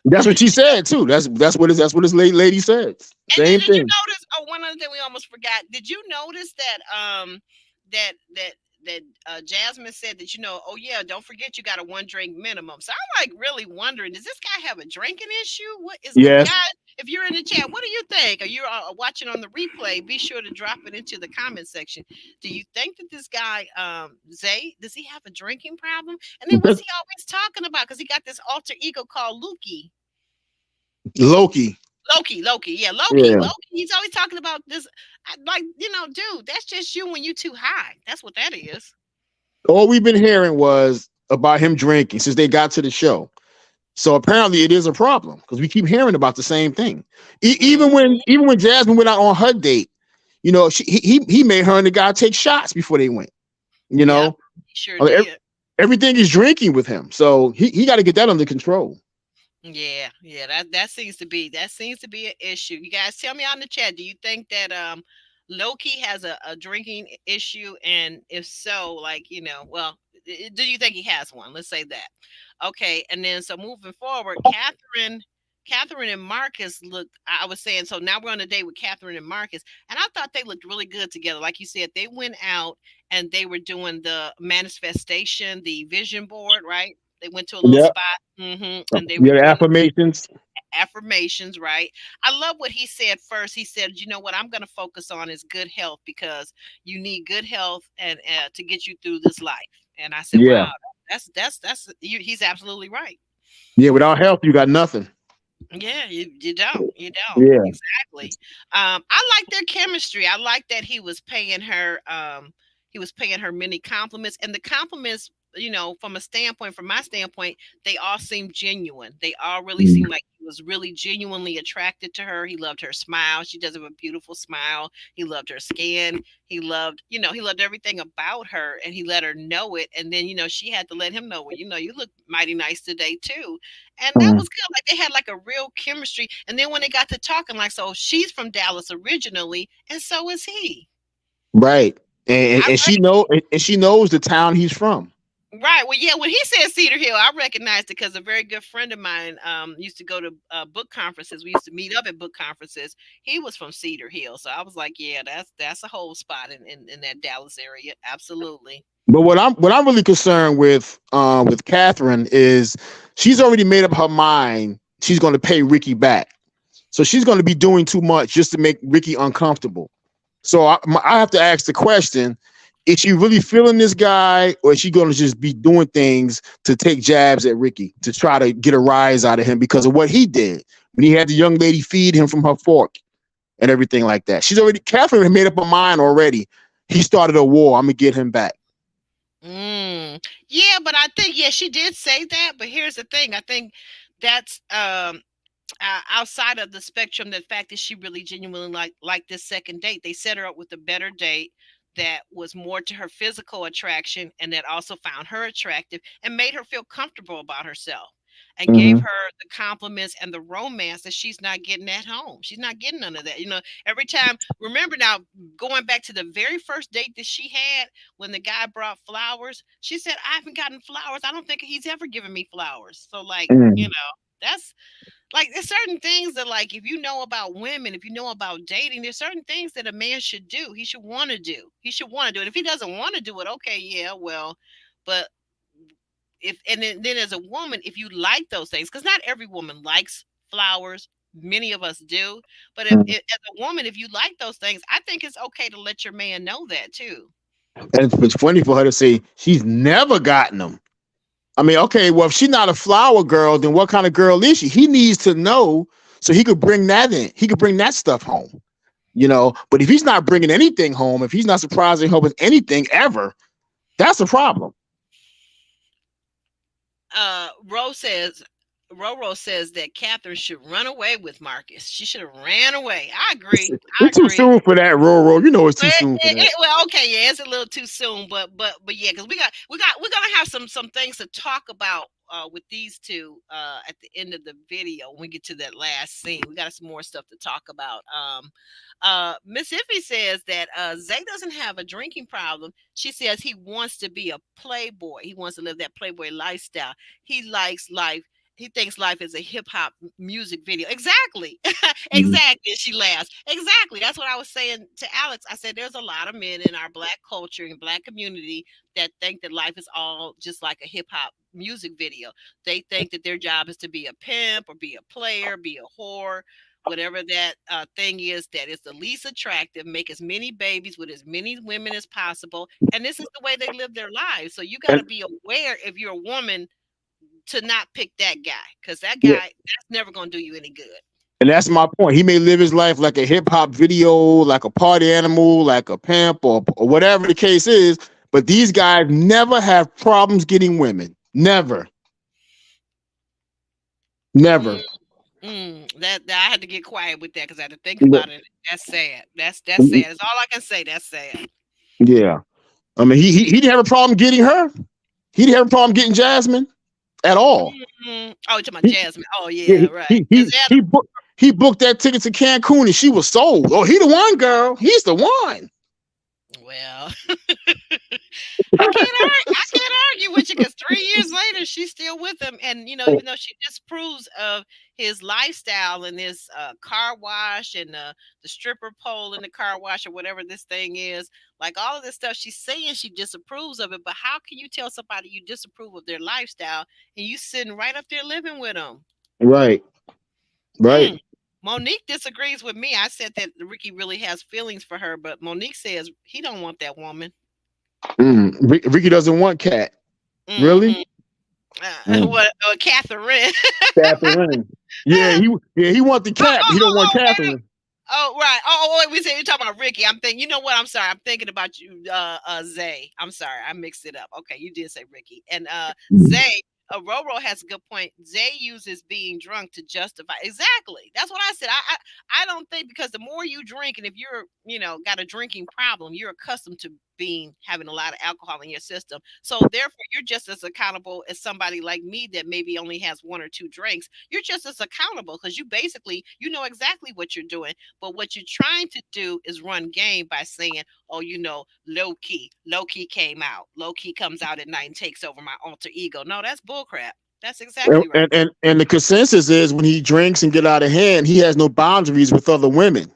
that's what she said too. That's what this lady said. And then Same did you thing. notice? Oh, one other thing we almost forgot. Did you notice that that Jasmine said that, oh yeah, don't forget you got a one drink minimum. So I'm like really wondering, does this guy have a drinking issue? What is Yes. guys? If you're in the chat, what do you think? Or you're watching on the replay, be sure to drop it into the comment section. Do you think that this guy, Zay, does he have a drinking problem? And then what's he always talking about? Because he got this alter ego called Lukey. Loki. Loki, yeah, Loki, Yeah. Loki. He's always talking about this, like, dude, that's just you when you too high. That's what that is. All we've been hearing was about him drinking since they got to the show. So apparently it is a problem because we keep hearing about the same thing. Even when Jasmine went out on her date, he made her and the guy take shots before they went. You Yep, know, he sure I mean, did. everything is drinking with him, so he got to get that under control. Yeah, that seems to be an issue. You guys tell me out in the chat, do you think that Loki has a drinking issue? And if so, like, well, do you think he has one? Let's say that. Okay, and then so moving forward, Catherine and Marcus looked. I was saying, so now we're on a date with Catherine and Marcus, and I thought they looked really good together. Like you said, they went out and they were doing the manifestation, the vision board, right? They went to a little Yeah, spot, and they were yeah, doing affirmations. affirmations, right? I love what he said first. He said, "You know what? I'm going to focus on is good health because you need good health and to get you through this life." And I said, Yeah, "Wow, he's absolutely right." yeah. Without health, you got nothing. Yeah, you don't Yeah. exactly. I like their chemistry. I like that he was paying her many compliments, and the compliments, from my standpoint, they all seem genuine. They all really seem like he was really genuinely attracted to her. He loved her smile. She does have a beautiful smile. He loved her skin. He loved everything about her, and he let her know it. And then, she had to let him know, well, you look mighty nice today too. And that Mhm. was good. Like they had like a real chemistry. And then when they got to talking, like, so she's from Dallas originally, and so is he. Right, and I and she know and she knows the town he's from. Right. Well, yeah. When he said Cedar Hill, I recognized it because a very good friend of mine used to go to book conferences. We used to meet up at book conferences. He was from Cedar Hill, so I was like, yeah, that's a whole spot in that Dallas area. Absolutely. But what I'm really concerned with Catherine is she's already made up her mind. She's going to pay Ricky back, so she's going to be doing too much just to make Ricky uncomfortable. So I have to ask the question: is she really feeling this guy, or is she going to just be doing things to take jabs at Ricky to try to get a rise out of him because of what he did when he had the young lady feed him from her fork and everything like that? Catherine had made up her mind already. He started a war. I'm gonna get him back. Yeah, but I think, yeah, she did say that. But here's the thing: I think that's outside of the spectrum, the fact that she really genuinely like this second date. They set her up with a better date that was more to her physical attraction and that also found her attractive and made her feel comfortable about herself and gave Mm-hmm. her the compliments and the romance that she's not getting at home. She's not getting none of that. Every time, remember now, going back to the very first date that she had when the guy brought flowers, she said, I haven't gotten flowers. I don't think he's ever given me flowers. So, like, that's like, there's certain things that, like, if you know about women, if you know about dating, there's certain things that a man should do. He should want to do. He should want to do it. If he doesn't want to do it, okay, yeah, well, but if and then as a woman, if you like those things, because not every woman likes flowers, many of us do. But if as a woman, if you like those things, I think it's okay to let your man know that too. And it's funny for her to say she's never gotten them. I mean, okay, well, if she's not a flower girl, then what kind of girl is she? He needs to know so he could bring that in. He could bring that stuff home, But if he's not bringing anything home, if he's not surprising her with anything ever, that's a problem. Rose says, Roro says that Catherine should run away with Marcus. She should have ran away. I It's, agree. I it's too agree. soon for that, Roro. You know it's too soon for that. Well, okay, yeah, it's a little too soon, but yeah, because we're gonna have some things to talk about with these two at the end of the video when we get to that last scene. We got some more stuff to talk about. Miss Iffy says that Zay doesn't have a drinking problem. She says he wants to be a playboy. He wants to live that playboy lifestyle. He likes life He thinks life is a hip hop music video. Exactly. Mhm. Exactly. She laughs. Exactly. That's what I was saying to Alex. I said there's a lot of men in our black culture and black community that think that life is all just like a hip hop music video. They think that their job is to be a pimp or be a player, be a whore, whatever that thing is that is the least attractive, make as many babies with as many women as possible. And this is the way they live their lives. So you got And to be aware if you're a woman to not pick that guy because that yeah, guy that's never gonna do you any good. and that's my point. He may live his life like a hip hop video, like a party animal, like a pimp, or whatever the case is. But these guys never have problems getting women. Never, Mm, never. that I had to get quiet with that because I had to think about it. That's sad. That's sad. That's all I can say. That's sad. Yeah, I mean, he didn't have a problem getting her. He didn't have a problem getting Jasmine at all. Oh, to my He Jasmine. Oh yeah, yeah, right. Is that he booked that ticket to Cancun and she was sold. Oh, he the one, girl. He's the one. well? I can't argue with you because 3 years later she's still with him, and even though she disapproves of his lifestyle and his car wash and the stripper pole in the car wash or whatever this thing is, like all of this stuff, she's saying she disapproves of it. But how can you tell somebody you disapprove of their lifestyle and you sitting right up there living with them? Right, Mm. right. Monique disagrees with me. I said that Ricky really has feelings for her, but Monique says he don't want that woman. Ricky doesn't want Cat. Really? Hmm Mm. what? Catherine. Catherine. Yeah, he want the cat, but he don't want Oh, Catherine. oh, right. Wait, we said you're talking about Ricky. I'm thinking, you know what? I'm sorry. I'm thinking about you, Zay. I'm sorry. I mixed it up. Okay, you did say Ricky. And Zay, Roro has a good point. Zay uses being drunk to justify. Exactly. That's what I said. I don't think because the more you drink, and if you're, got a drinking problem, you're accustomed to having a lot of alcohol in your system. So therefore, you're just as accountable as somebody like me that maybe only has one or two drinks. You're just as accountable because you basically you know exactly what you're doing. But what you're trying to do is run game by saying, oh, low key. Low key came out. Low key comes out at night and takes over my alter ego. No, that's bullcrap. That's And, exactly right. and and and the consensus is when he drinks and get out of hand, he has no boundaries with other women.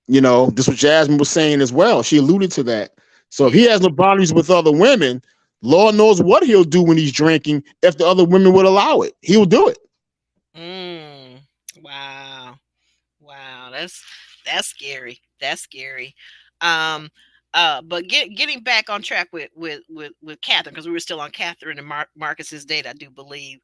This was Jasmine was saying as well. She alluded to that. So if he Yeah. has no boundaries with other women, Lord knows what he'll do when he's drinking if the other women would allow it. He'll do it. Mm. Wow. Wow, that's scary. That's scary. Um, but getting back on track with Catherine because we were still on Catherine and Marcus's date, I do believe.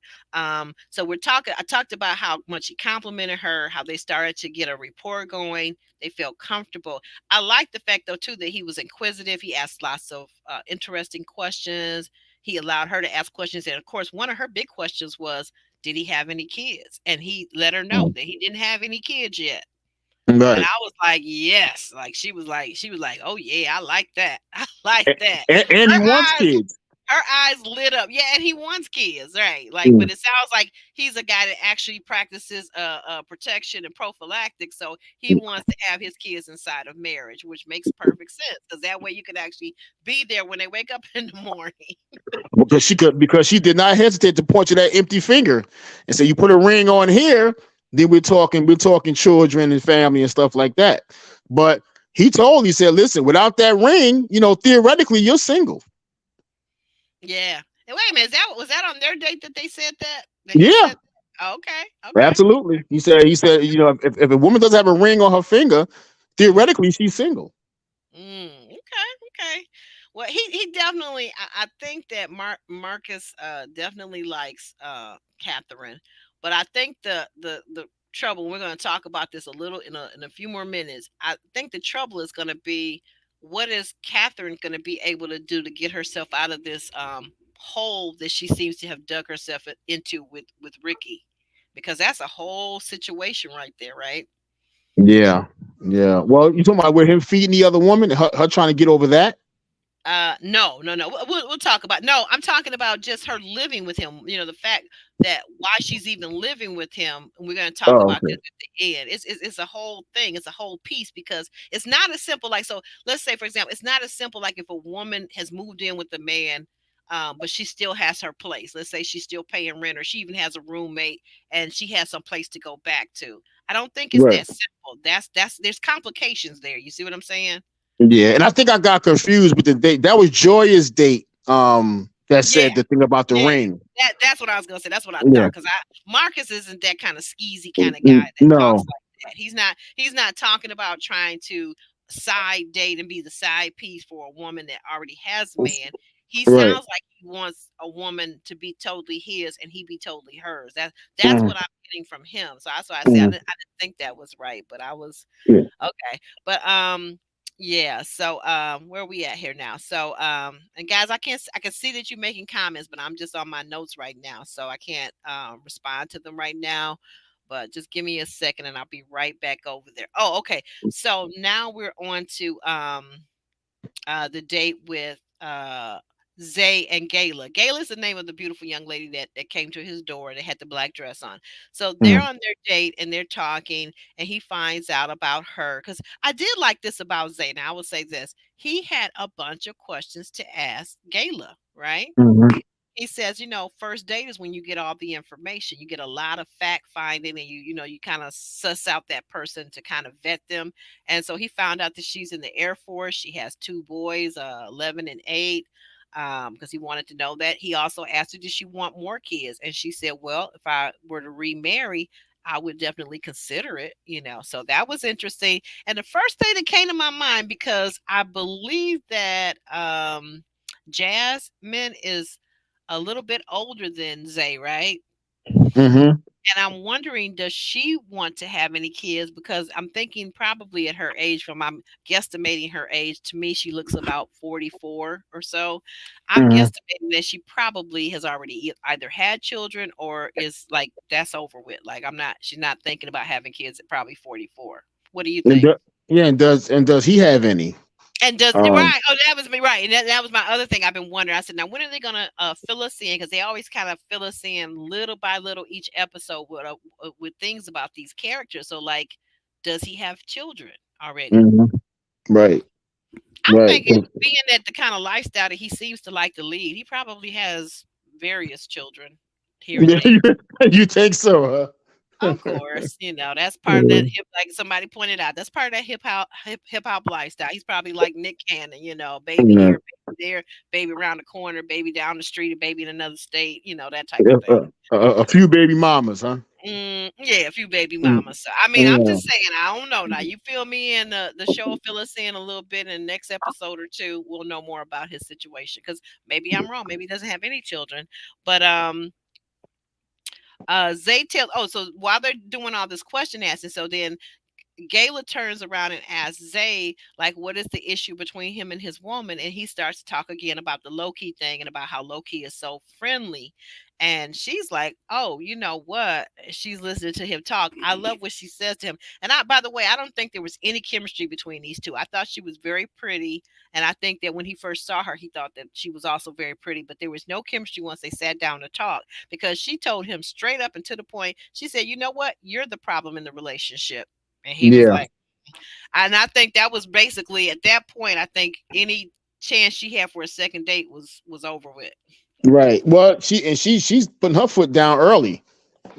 So we're talking. I talked about how much he complimented her, how they started to get a rapport going. They felt comfortable. I like the fact though too that he was inquisitive. He asked lots of interesting questions. He allowed her to ask questions, and of course, one of her big questions was, did he have any kids? And he let her know that he didn't have any kids yet. And Right. I was like, yes. Like she was like, oh yeah, I like that. I like that. And he Her wants eyes, kids. her eyes lit up. Yeah, and he wants kids, right? Like, Mm. but it sounds like he's a guy that actually practices protection and prophylactic. So he wants to have his kids inside of marriage, which makes perfect sense because that way you can actually be there when they wake up in the morning. Because she did not hesitate to point to that empty finger and say, "You put a ring on here, then we're talking children and family and stuff like that." But he said, "Listen, without that ring, theoretically you're single." Yeah. And wait a minute, was that on their date that they said that? That he Yeah, said that? Okay, okay. absolutely. He said, if a woman doesn't have a ring on her finger, theoretically she's single. Okay, okay. Well, he definitely. I think that Marcus definitely likes Catherine, but I think the trouble. We're going to talk about this a little in a few more minutes. I think the trouble is going to be what is Catherine going to be able to do to get herself out of this hole that she seems to have dug herself into with Ricky, because that's a whole situation right there, right? Yeah, yeah. Well, you talking about with him feeding the other woman, her trying to get over that? No, no, no. We'll talk about. No, I'm talking about just her living with him. The fact that why she's even living with him. And we're going to talk Oh, about this okay. at the end. It's a whole thing. It's a whole piece because it's not as simple. Like so, let's say for example, it's not as simple like if a woman has moved in with a man. but she still has her place. Let's say she's still paying rent, or she even has a roommate, and she has some place to go back to. I don't think it's Right. that simple. That's there's complications there. You see what I'm saying? Yeah, and I think I got confused with the date. That was Joya's date. That Yeah, said the thing about the yeah. ring. That's what I was gonna say. That's what I Yeah. thought. Because Marcus isn't that kind of skeezy kind of guy that talks No. like that. He's not talking about trying to side date and be the side piece for a woman that already has a man. He Right. sounds like he wants a woman to be totally his and he be totally hers. That's Mhm. what I'm getting from him. So that's why I say Mhm. I didn't think that was right, but I was Yeah. okay. But yeah, so where are we at here now? So and guys, I can see that you're making comments, but I'm just on my notes right now, so I can't respond to them right now. But just give me a second and I'll be right back over there. Oh, okay. So now we're on to the date with Zay and Gayla. Gayla is the name of the beautiful young lady that came to his door that had the black dress on. So they're Mhm. on their date and they're talking, and he finds out about her. Because I did like this about Zay. Now I will say this: he had a bunch of questions to ask Gayla, right? Mhm. He says, first date is when you get all the information. You get a lot of fact finding, and you kind of suss out that person to kind of vet them. And so he found out that she's in the Air Force. She has two boys, 11 and 8. Because he wanted to know that. He also asked her, did she want more kids? And she said, well, if I were to remarry, I would definitely consider it. So that was interesting. And the first thing that came to my mind, because I believe that Jasmine is a little bit older than Zay, right? Mhm. And I'm wondering, does she want to have any kids? Because I'm thinking probably at her age, from I'm guesstimating her age, to me, she looks about 44 or so. I'm Mhm. guesstimating that she probably has already either had children or is like, that's over with. Like, she's not thinking about having kids at probably 44. What do you And think? yeah, and does he have any? And does Um. right? Oh, that was me, right? And that was my other thing. I've been wondering. I said, now when are they gonna fill us in? Because they always kind of fill us in little by little each episode with things about these characters. So, like, does he have children already? Mhm. Right. I'm Right. thinking, being that the kind of lifestyle that he seems to like to lead, he probably has various children here and there. You think so, huh? Of course, that's part of that hip, like somebody pointed out, that's part of that hip hop lifestyle. He's probably like Nick Cannon, baby Yeah. here, baby there, baby around the corner, baby down the street, a baby in another state, that type of Yeah, thing. a few baby mamas, huh? Yeah, a few baby Mm, mamas. So, I mean, I'm yeah. just saying, I don't know. Now, you fill me in, the show will fill us in a little bit. In the next episode or two, we'll know more about his situation. Because maybe I'm wrong. Maybe he doesn't have any children. But Zay tells. Oh, so while they're doing all this question asking, so then Gayla turns around and asks Zay, like, what is the issue between him and his woman? And he starts to talk again about the Loki thing and about how Loki is so friendly. And she's like, oh, you know what? She's listening to him talk. I love what she says to him. And by the way, I don't think there was any chemistry between these two. I thought she was very pretty. And I think that when he first saw her, he thought that she was also very pretty. But there was no chemistry once they sat down to talk, because she told him straight up and to the point. She said, you know what? You're the problem in the relationship. And he was Yeah. like, and I think that was basically at that point, I think any chance she had for a second date was over with. Right. Well, she's putting her foot down early,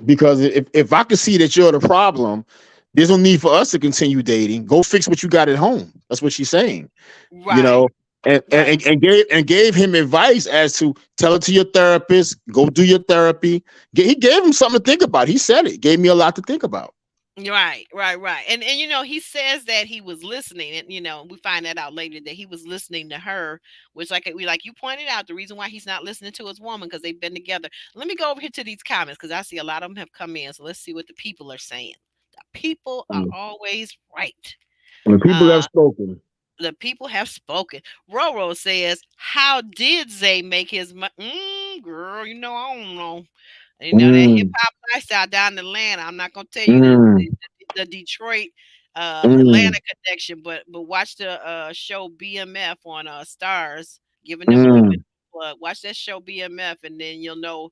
because if I can see that you're the problem, there's no need for us to continue dating. Go fix what you got at home. That's what she's saying. You Right. know, and Right. gave him advice as to tell it to your therapist. Go do your therapy. He gave him something to think about. He said it. Gave me a lot to think about. Right, right, right. And he says that he was listening, and we find that out later that he was listening to her, which, like you pointed out, the reason why he's not listening to his woman, because they've been together. Let me go over here to these comments, because I see a lot of them have come in. So let's see what the people are saying. The people are always right. When people have Uh spoken. the people have spoken. Roro says, "How did Zay make his money?" Girl, I don't know. That hip Mm, hop lifestyle down in Atlanta. I'm not gonna tell you mm, the Detroit mm, Atlanta connection, but watch the show BMF on Stars, giving them a little bit mm, of plug. Watch that show BMF, and then you'll know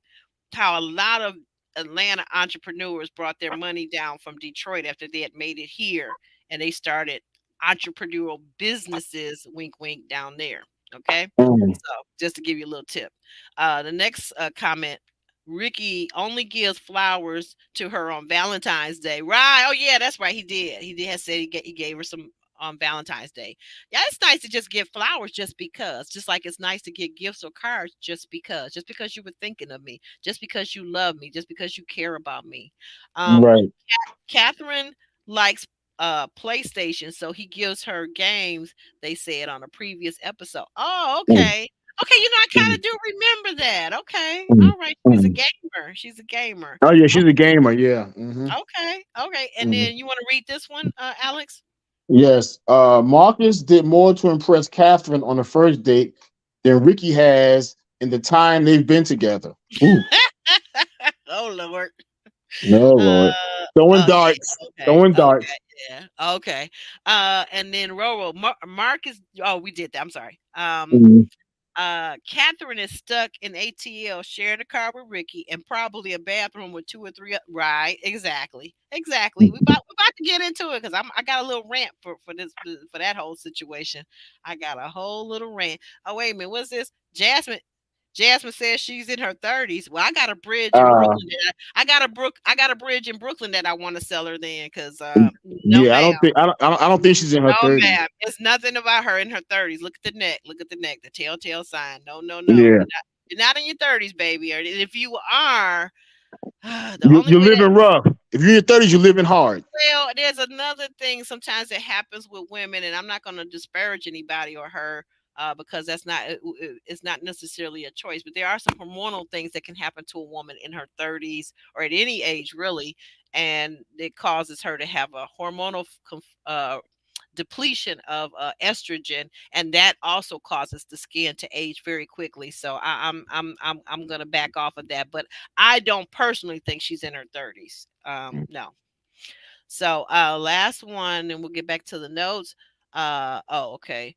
how a lot of Atlanta entrepreneurs brought their money down from Detroit after they had made it here, and they started entrepreneurial businesses, wink wink, down there. Okay, Mm. so just to give you a little tip. The next comment: Ricky only gives flowers to her on Valentine's Day. Right? Oh yeah, that's right. He did. He did have said he gave her some on Valentine's Day. Yeah, it's nice to just give flowers just because. Just like it's nice to get gifts or cards just because. Just because you were thinking of me. Just because you love me. Just because you care about me. Um, Right. Catherine likes PlayStation, so he gives her games. They said on a previous episode. Oh, Mm. okay. Okay, I kind Mm. of do remember that. Okay. Mm. All right. She's a Mm. gamer. She's a gamer. Oh yeah, she's a Okay. gamer. Yeah. Hmm. Okay. Okay. And Hmm. then you want to read this one, Alex? Yes. Marcus did more to impress Catherine on the first date than Ricky has in the time they've been together. Ooh. Oh Lord. No, Lord. Uh, Throwing darts. yeah, okay, Throwing okay, darts. yeah, okay. And then Roro, Marcus. Oh, we did that. I'm sorry. Mhm. Catherine is stuck in ATL, sharing a car with Ricky, and probably a bathroom with two or three. Right? Exactly. Exactly. We about to get into it because I got a little rant for this for that whole situation. I got a whole little rant. Oh wait a minute, what's this? Jasmine says she's in her 30s. Well, I got a bridge in Uh, Brooklyn. I got a bridge in Brooklyn that I want to sell her then, because no yeah, ma'am. I don't think she's in her No, 30s. ma'am. It's nothing about her in her 30s. Look at the neck. Look at the neck. The telltale sign. No, no, no. Yeah. You're not in your 30s, baby. Or if you are, the only You're way that living rough. If you're in your 30s, you're living hard. well, there's another thing sometimes that happens with women, and I'm not going to disparage anybody or her, because that's not it's not necessarily a choice. But there are some hormonal things that can happen to a woman in her 30s or at any age, really, and it causes her to have a hormonal depletion of estrogen, and that also causes the skin to age very quickly. So I'm gonna back off of that, but I don't personally think she's in her 30s. No. So last one, and we'll get back to the notes. Oh, okay.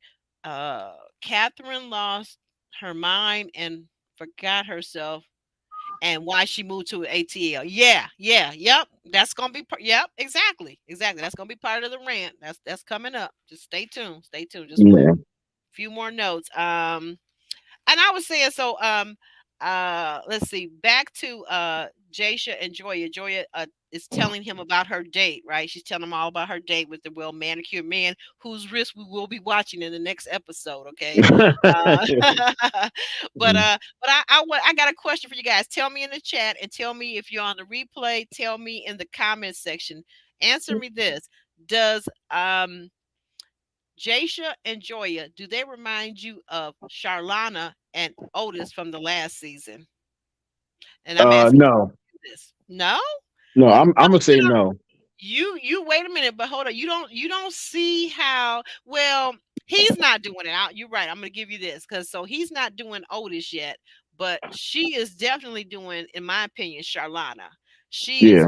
Catherine lost her mind and forgot herself and why she moved to ATL. Yeah, yeah, yep. That's gonna be yep, exactly. Exactly. That's gonna be part of the rant. That's coming up. Just stay tuned. Stay tuned. Just one Yeah. few more notes. And I was saying, so let's see, back to Jasha and Joya. Joya is telling him about her date, right? She's telling him all about her date with the well manicured man whose wrist we will be watching in the next episode. Okay. uh but I got a question for you guys. Tell me in the chat, and tell me if you're on the replay. Tell me in the comments section. Answer me this: does Jasha and Joya, do they remind you of Charlana and Otis from the last season? And I'm asking No. you this. No? No, No, I'm gonna say no. you wait a minute, but hold on. You don't see how well he's not doing it out. You're right. I'm gonna give you this because so he's not doing Otis yet, but she is definitely doing, in my opinion, Charlana. She is Yeah.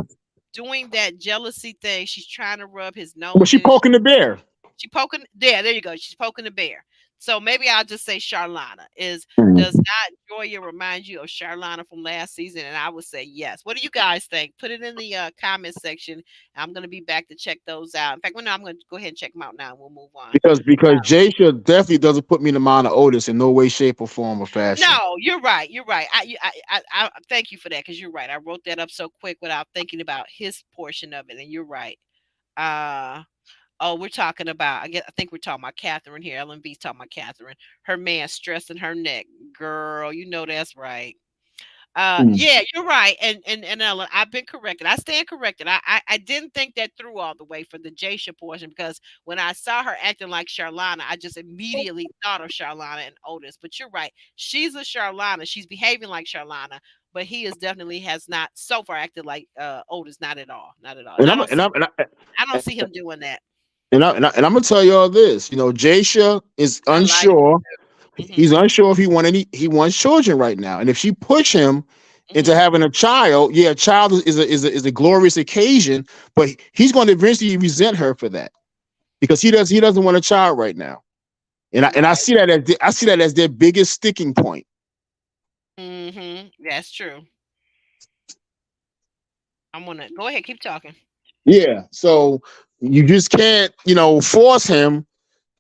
doing that jealousy thing. She's trying to rub his But nose she in. poking the bear. She poking there you go. She's poking the bear. So maybe I'll just say Charlana. Does Mhm. not Joya remind you of Charlana from last season? And I would say yes. What do you guys think? Put it in the comment section. I'm gonna be back to check those out. In fact, well, no, I'm gonna go ahead and check them out now, and we'll move on. Because Jasha definitely doesn't put me in the mind of Otis in no way, shape, or form or fashion. No, you're right. You're right. I thank you for that, because you're right. I wrote that up so quick without thinking about his portion of it, and you're right. Uh Oh, we're talking about. I think we're talking about Catherine here. LMB's talking about Catherine. Her man stressing her neck, girl. You know that's right. Mm. Yeah, you're right. And Ellen, I've been corrected. I stand corrected. I didn't think that through all the way for the Jasha portion, because when I saw her acting like Charlana, I just immediately thought of Charlana and Otis. But you're right. She's a Charlana. She's behaving like Charlana, but he is definitely has not so far acted like Otis. Not at all. Not at all. And And I I'm don't and see. I'm and, I, I don't see him doing that. and I'm gonna tell you all this. You know, Jasha is I like unsure. it. Mhm. He's unsure if he wants children right now. And if she push him into Mhm. having a child, yeah, a child is a glorious occasion, but he's going to eventually resent her for that because he doesn't want a child right now. And I Right. see that I see that as their biggest sticking point. Mhm. That's true. I'm gonna go ahead, keep talking. Yeah. So you just can't, force him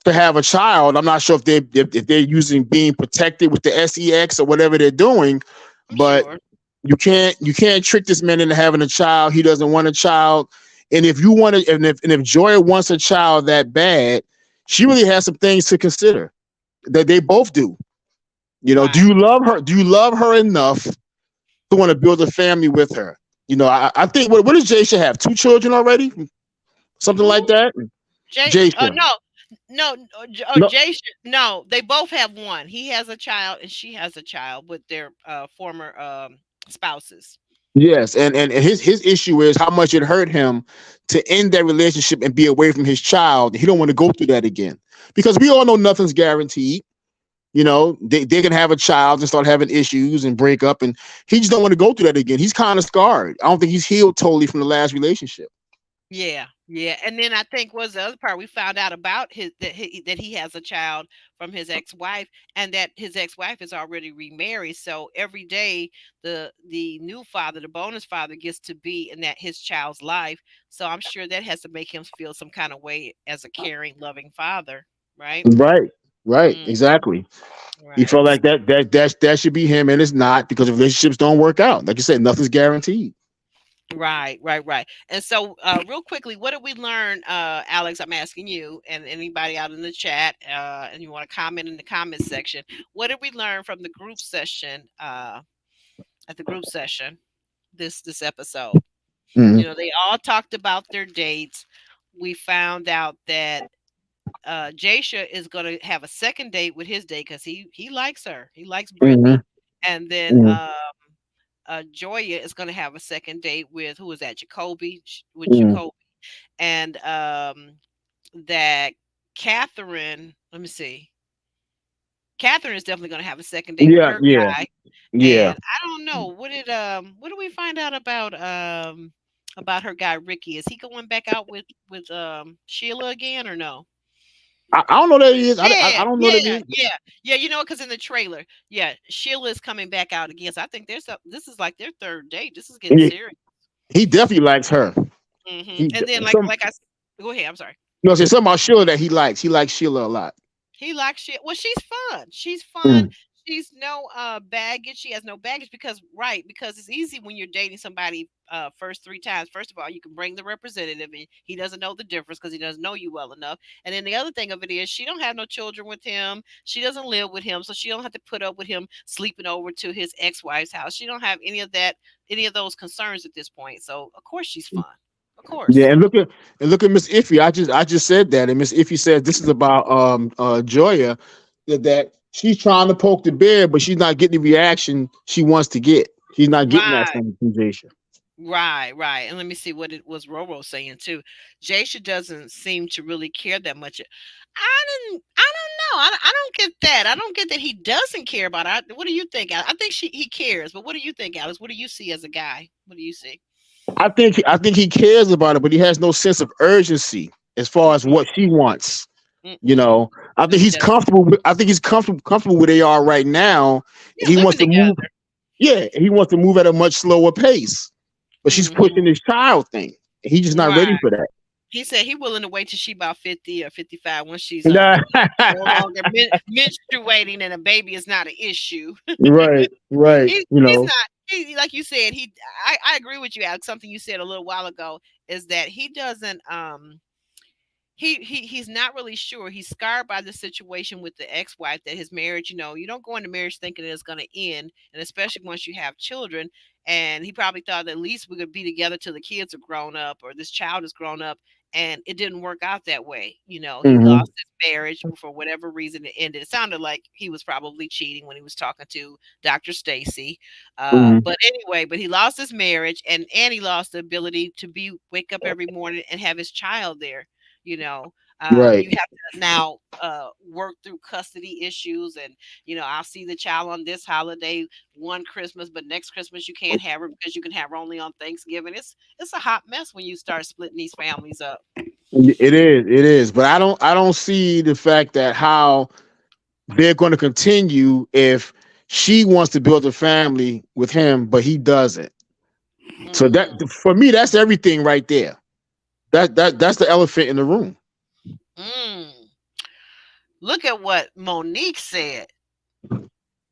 to have a child. I'm not sure if they're using being protected with the sex or whatever they're doing, I'm but sure. you can't trick this man into having a child. He doesn't want a child, and if you want to, and if Joya wants a child that bad, she really has some things to consider that they both do. Do Right. you love her? Do you love her enough to want to build a family with her? I think what does Jay should have? Two children already, something like Who? that. Jay? Jay, No, no. no, Jay. No, they both have one. He has a child, and she has a child with their former spouses. yes, and his issue is how much it hurt him to end that relationship and be away from his child. He don't want to go through that again because we all know nothing's guaranteed. They can have a child and start having issues and break up, and he just don't want to go through that again. He's kind of scarred. I don't think he's healed totally from the last relationship. Yeah, yeah. And then I think was the other part we found out about that he has a child from his ex-wife, and that his ex-wife is already remarried. So every day the new father, the bonus father, gets to be in that his child's life. So I'm sure that has to make him feel some kind of way as a caring, loving father, right? Right, right, Mm, exactly. He felt right. like that should be him, and it's not because if relationships don't work out, like you said, nothing's guaranteed. Right, right, right. And so, real quickly, what did we learn, Alex? I'm asking you and anybody out in the chat, and you want to comment in the comments section. What did we learn from the group session? At the group session, this episode, Mhm. they all talked about their dates. We found out that Jasha is going to have a second date with his date because he likes her. He likes Mhm. Brittany, and then Mhm. Joya is going to have a second date with who is that? Jacoby with Mhm. Jacoby, and that Catherine. Let me see. Catherine is definitely going to have a second date with Yeah, her yeah, guy, yeah. and I don't know what did we find out about her guy Ricky? Is he going back out with Sheila again or no? I don't know that he is. I Yeah, don't know that he yeah, is. yeah, yeah. Because in the trailer, yeah, Sheila is coming back out again. So I think this is like their third date. This is getting He, serious. he definitely likes her. And then Some go ahead. I'm sorry. say something about Sheila that he likes. He likes Sheila a lot. He likes shit. Well, she's fun. She's fun. Mm. She's no baggage. She has no baggage because it's easy when you're dating somebody first three times. First of all, you can bring the representative and he doesn't know the difference because he doesn't know you well enough. And then the other thing of it is she don't have no children with him. She doesn't live with him, so she don't have to put up with him sleeping over to his ex-wife's house. She don't have any of those concerns at this point. So of course she's fun. Of Yeah, course. and look at Miss Iffy. I just said that, and Miss Iffy says this is about Joya that she's trying to poke the bear, but she's not getting the reaction she wants to get. She's not getting that Right. from Jason. Right, right. And let me see what it was Roro saying too. Jasha doesn't seem to really care that much. I don't know. I don't get that. I don't get that he doesn't care about her. What do you think? I think he cares, but what do you think, Alice? What do you see as a guy? What do you see? I think he cares about it, but he has no sense of urgency as far as what Mm-mm, she wants. You mm-mm. know, I No, think he he's doesn't. comfortable. I think he's comfortable where they are right now, and Yeah, he wants living to move. together. Yeah, he wants to move at a much slower pace, but she's pushing Hmm. this child thing. He's just not ready Right. for that. He said he willing to wait till she about 50 or 55 when she's Nah. no longer menstruating and a baby is not an issue. Right, right. He's not he like you said, I agree with you, Alex. Something you said a little while ago is that he doesn't he's not really sure. He's scarred by the situation with the ex-wife that his marriage, you don't go into marriage thinking it's going to end, and especially once you have children. And he probably thought that at least we could be together till the kids are grown up or this child is grown up, and it didn't work out that way. He Hmm. lost his marriage for whatever reason it ended. It sounded like he was probably cheating when he was talking to Dr. Stacy. Hmm. But he lost his marriage, and he lost the ability to be wake up every morning and have his child there you know Right. you have to now work through custody issues, and I'll see the child on this holiday one Christmas, but next Christmas you can't have her because you can have her only on Thanksgiving. It's a hot mess when you start splitting these families up. It is. It is. But I don't see the fact that how they're going to continue if she wants to build a family with him, but he doesn't. So that Mm, for me, that's everything right there. That's the elephant in the room. mm. Look at what Monique said.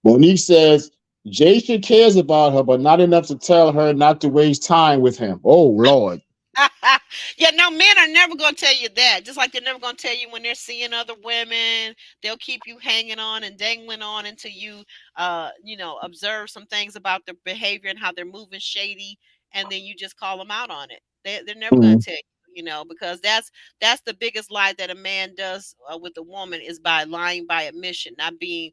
Monique says Jason cares about her, but not enough to tell her not to waste time with him. Oh Lord. Yeah, no, men are never going to tell you that. Just like they're never going to tell you when they're seeing other women. They'll keep you hanging on and dangling on until you, observe some things about their behavior and how they're moving shady, and then you just call them out on it. They're never going Mhm. to tell you, because that's the biggest lie that a man does with a woman is by lying by admission, not being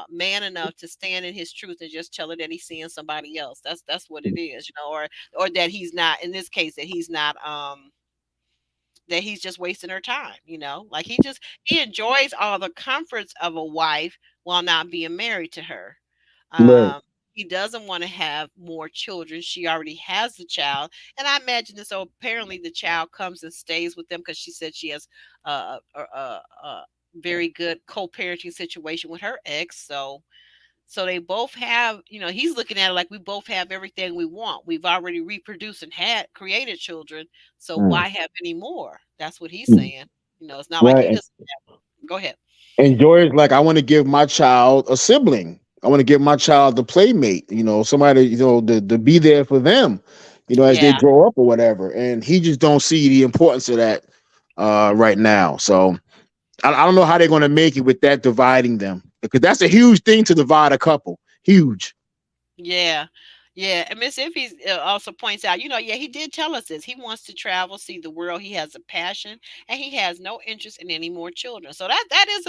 man enough to stand in his truth and just tell her that he's seeing somebody else. That's what it is, or that he's not, in this case, that he's just wasting her time, like he enjoys all the comforts of a wife while not being married to her. Right. um he doesn't want to have more children. She already has the child, and I imagine this. So apparently the child comes and stays with them because she said she has a very good co-parenting situation with her ex. So they both have, he's looking at it like we both have everything we want. We've already reproduced and had created children. So Mm. why have any more? That's what he's Mm. saying. It's not like he Right. doesn't go ahead. And Joy is like, I want to give my child a sibling. I want to give my child a playmate, somebody, to be there for them, as they Yeah. grow up or whatever. And he just don't see the importance of that right now. So I don't know how they're going to make it with that dividing them, because that's a huge thing to divide a couple. Huge. Yeah. Yeah. And Miss Iffy also points out, yeah, he did tell us this. He wants to travel, see the world. He has a passion, and he has no interest in any more children. So that is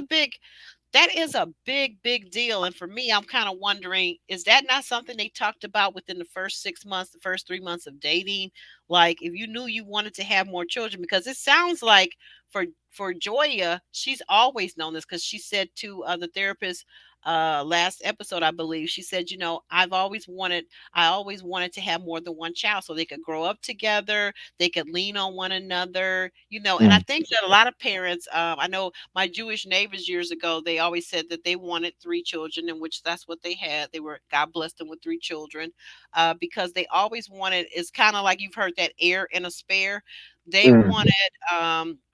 a big deal. And for me, I'm kind of wondering, is that not something they talked about within the first 6 months, the first 3 months of dating? Like, if you knew you wanted to have more children, because it sounds like for Joya, she's always known this, because she said to the therapist last episode, I believe, she said, I always wanted to have more than one child so they could grow up together, they could lean on one another, and I Mm. think that a lot of parents, I know my Jewish neighbors years ago, they always said that they wanted three children, in which that's what they had. God blessed them with three children, because they always wanted. It's kind of like you've heard that heir and a spare. They Mm. wanted,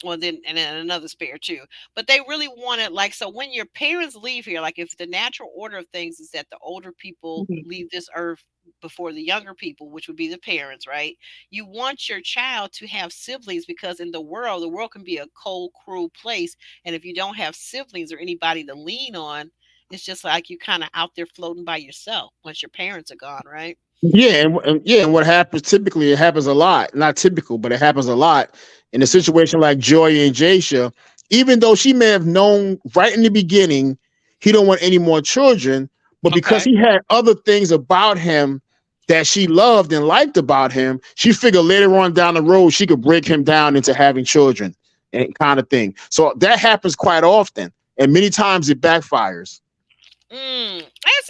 well, then another spare too. But they really wanted, like, so when your parents leave here, like if the natural order of things is that the older people leave this earth before the younger people, which would be the parents, right? You want your child to have siblings, because in the world can be a cold, cruel place. And if you don't have siblings or anybody to lean on, it's just like you kind of out there floating by yourself once your parents are gone, right? Yeah, and what happens typically, it happens a lot. Not typical, but it happens a lot in a situation like Joy and Jasha. Even though she may have known right in the beginning he don't want any more children, but because Okay. he had other things about him that she loved and liked about him, she figured later on down the road she could break him down into having children and kind of thing. So that happens quite often, and many times it backfires.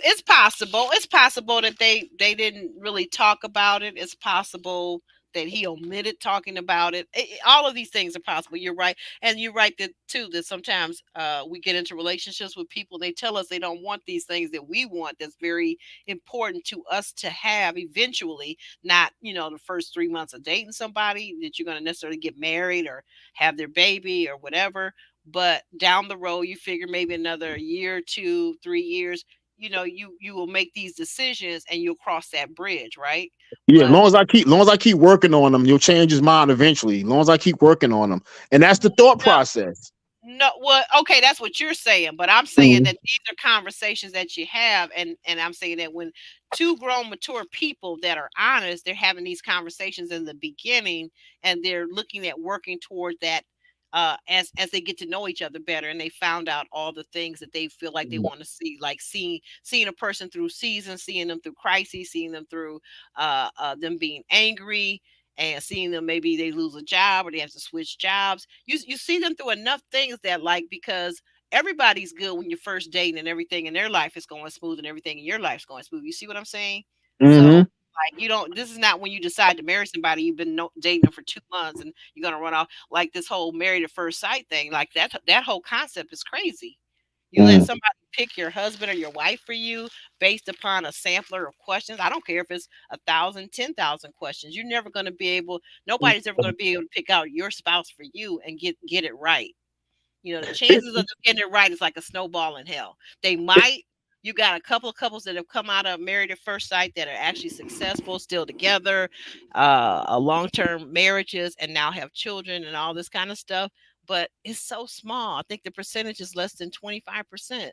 It's possible. It's possible that they didn't really talk about it. It's possible that he omitted talking about it. All of these things are possible. You're right, and you're right that too. That sometimes we get into relationships with people. They tell us they don't want these things that we want. That's very important to us to have eventually. Not the first 3 months of dating somebody that you're going to necessarily get married or have their baby or whatever, but down the road you figure maybe another year, 2 3 years, you will make these decisions and you'll cross that bridge, right? Yeah, But long as I keep working on them, you'll change his mind eventually. As long as I keep working on them, and that's the thought no, process. no, well, okay, that's what you're saying, but I'm saying Mhm. that these are conversations that you have, and I'm saying that when two grown, mature people that are honest, they're having these conversations in the beginning, and they're looking at working toward that, as they get to know each other better, and they found out all the things that they feel like they want to see, like seeing a person through seasons, seeing them through crises, seeing them through them being angry, and seeing them, maybe they lose a job or they have to switch jobs. You see them through enough things that, like, because everybody's good when you're first dating and everything in their life is going smooth and everything in your life is going smooth. You see what I'm saying? So, Hmm. like, you don't, this is not when you decide to marry somebody, you've been dating them for 2 months and you're going to run off, like this whole married at first sight thing. Like that whole concept is crazy. You let Hmm. somebody pick your husband or your wife for you based upon a sampler of questions. I don't care if it's 1,000, 10,000 questions. You're never going to be able. Nobody's ever going to be able to pick out your spouse for you and get it right. You know, the It, chances of them getting it right is like a snowball in hell. They might. You got a couple of couples that have come out of Married at First Sight that are actually successful, still together, long term marriages, and now have children and all this kind of stuff. But it's so small. I think the percentage is less than 25%.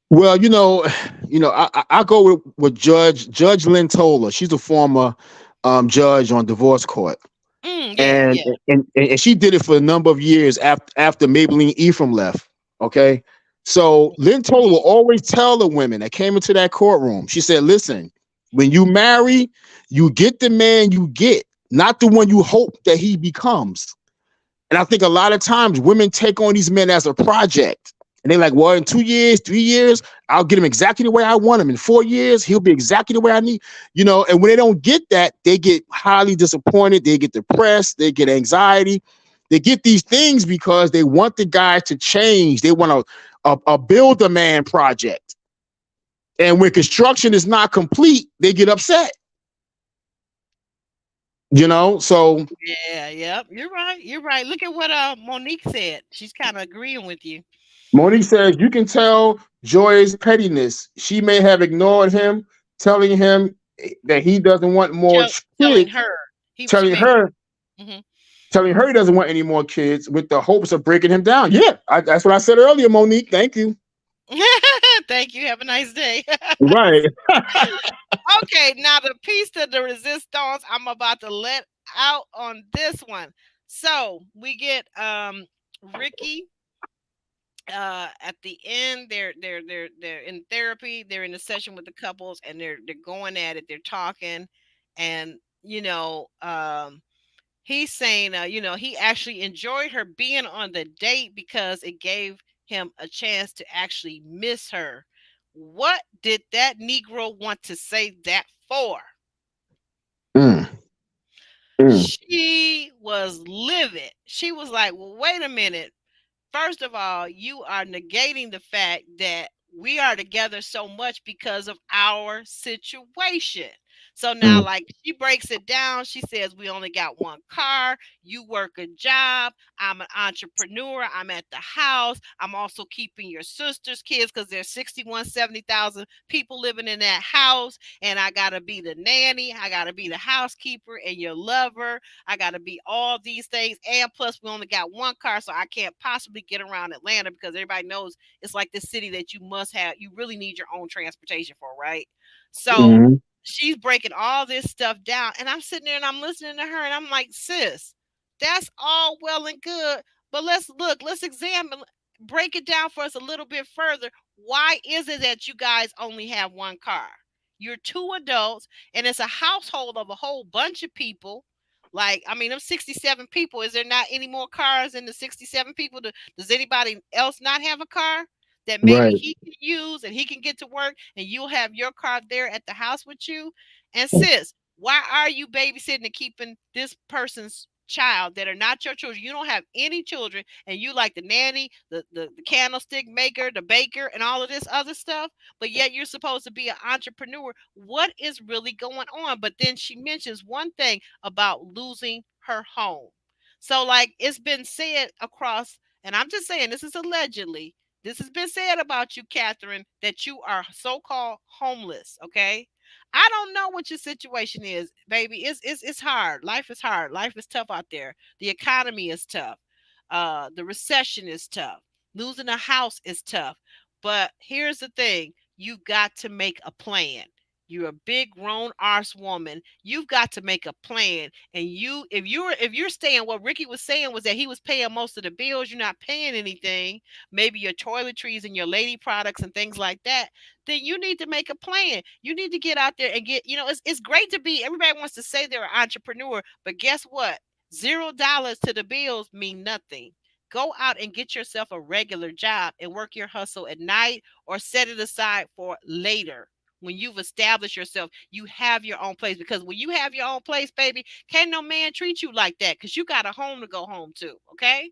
well, I go with Judge Lynn Toler. She's a former judge on divorce court. Yeah, and yeah. and she did it for a number of years after Maybelline Ephraim left. Okay, so Lynn Toler will always tell the women that came into that courtroom. She said, "Listen, when you marry, you get the man you get, not the one you hope that he becomes." And I think a lot of times women take on these men as a project. And they're like, well, in 2 years, 3 years, I'll get him exactly the way I want him. In 4 years, he'll be exactly the way I need. And when they don't get that, they get highly disappointed. They get depressed. They get anxiety. They get these things because they want the guy to change. They want a build a man project. And when construction is not complete, they get upset. So Yeah, yep. You're right. You're right. Look at what Monique said. She's kind of agreeing with you. Monique says, you can tell Joy's pettiness. She may have ignored him, telling him that he doesn't want more Telling kids, her. She telling may be. her, Mhm. telling her he doesn't want any more kids with the hopes of breaking him down. Yeah, that's what I said earlier, Monique. Thank you. Thank you. Have a nice day. Right. Okay, now the piece to the resistance I'm about to let out on this one. So we get Ricky at the end. They're in therapy. They're in a session with the couples, and they're going at it. They're talking, and he's saying, he actually enjoyed her being on the date because it gave him a chance to actually miss her. What did that Negro want to say that for? Mm, mm, She was livid. She was like, well, wait a minute. First of all, you are negating the fact that we are together so much because of our situation. So now, mm, like, she breaks it down. She says, we only got one car. You work a job. I'm an entrepreneur. I'm at the house. I'm also keeping your sister's kids because there's 61, 70,000 people living in that house. And I got to be the nanny. I got to be the housekeeper and your lover. I got to be all these things. And plus, we only got one car, so I can't possibly get around Atlanta because everybody knows it's like the city that you really need your own transportation for, right? So mm, she's breaking all this stuff down. And I'm sitting there and I'm listening to her and I'm like, sis, that's all well and good. But let's examine, break it down for us a little bit further. Why is it that you guys only have one car? You're two adults and it's a household of a whole bunch of people. Like, I mean, them 67 people. Is there not any more cars in the 67 people? Does anybody else not have a car that maybe right. he can use and he can get to work and you'll have your car there at the house with you? And sis, why are you babysitting and keeping this person's child that are not your children? You don't have any children and you like the nanny, the candlestick maker, the baker, and all of this other stuff, but yet you're supposed to be an entrepreneur. What is really going on? But then she mentions one thing about losing her home. So, like, it's been said across, and I'm just saying this is allegedly, this has been said about you, Catherine, that you are so called homeless. Okay. I don't know what your situation is, baby. It's hard. Life is hard. Life is tough out there. The economy is tough. The recession is tough. Losing a house is tough. But here's the thing: you've got to make a plan. You're a big grown arse woman. You've got to make a plan. And if you're staying, what Ricky was saying was that he was paying most of the bills. You're not paying anything. Maybe your toiletries and your lady products and things like that. Then you need to make a plan. You need to get out there and get. It's great to be. Everybody wants to say they're an entrepreneur, but guess what? $0 to the bills mean nothing. Go out and get yourself a regular job and work your hustle at night or set it aside for later. When you've established yourself, you have your own place. Because when you have your own place, baby, can't no man treat you like that because you got a home to go home to. Okay.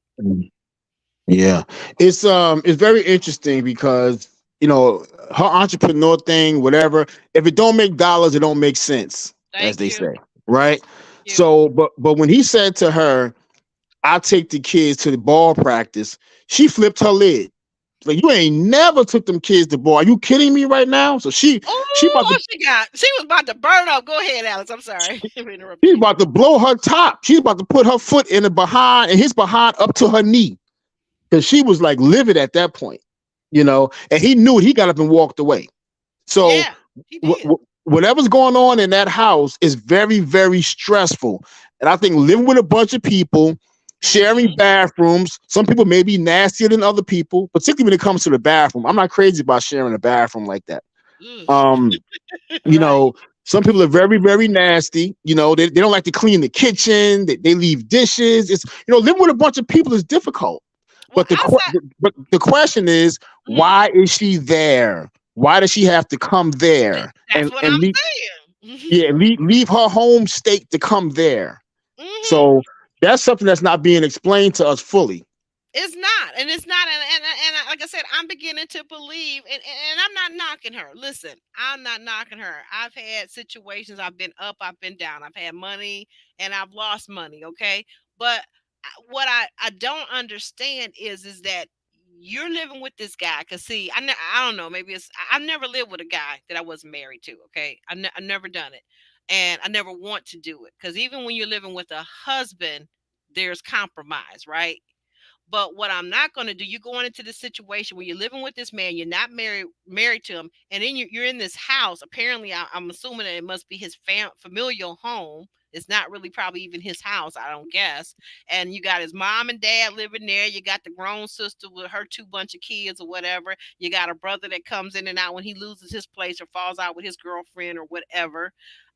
Yeah, it's very interesting because her entrepreneur thing, whatever. If it don't make dollars, it don't make sense, as Thank they you. say, right? You. So, but when he said to her, I take the kids to the ball practice. She flipped her lid. Like, you ain't never took them kids to ball. Are you kidding me right now? So she about Oh, to she was about to burn up. Go ahead, Alex. I'm sorry. I'm interrupting she's you. about to blow her top. She's about to put her foot in the behind and his behind up to her knee. Because she was like livid at that point, and he knew it. He got up and walked away. So Yeah, he did. whatever's going on in that house is very, very stressful. And I think living with a bunch of people, sharing Mm-hmm. bathrooms, some people may be nastier than other people, particularly when it comes to the bathroom. I'm not crazy about sharing a bathroom like that. Um, you Right. know, some people are very, very nasty. They don't like to clean the kitchen. They leave dishes. Living with a bunch of people is difficult. Well, But the question is, mm, why is she there? Why does she have to come there that's and what and I'm leave, saying. yeah, leave her home state to come there? Hmm. So that's something that's not being explained to us fully. It's not, and it's not, and like I said, I'm beginning to believe, and I'm not knocking her. Listen, I'm not knocking her. I've had situations. I've been up, I've been down. I've had money, and I've lost money. Okay, but what I don't understand is that you're living with this guy. Cause see, I don't know. Maybe I've never lived with a guy that I wasn't married to. Okay, I've never done it, and I never want to do it. Cause even when you're living with a husband, there's compromise, right? But what I'm not going to do, you going into this situation where you're living with this man, you're not married to him, and then you're in this house. Apparently, I'm assuming that it must be his familial home. It's not really probably even his house, I don't guess. And you got his mom and dad living there. You got the grown sister with her two bunch of kids or whatever. You got a brother that comes in and out when he loses his place or falls out with his girlfriend or whatever.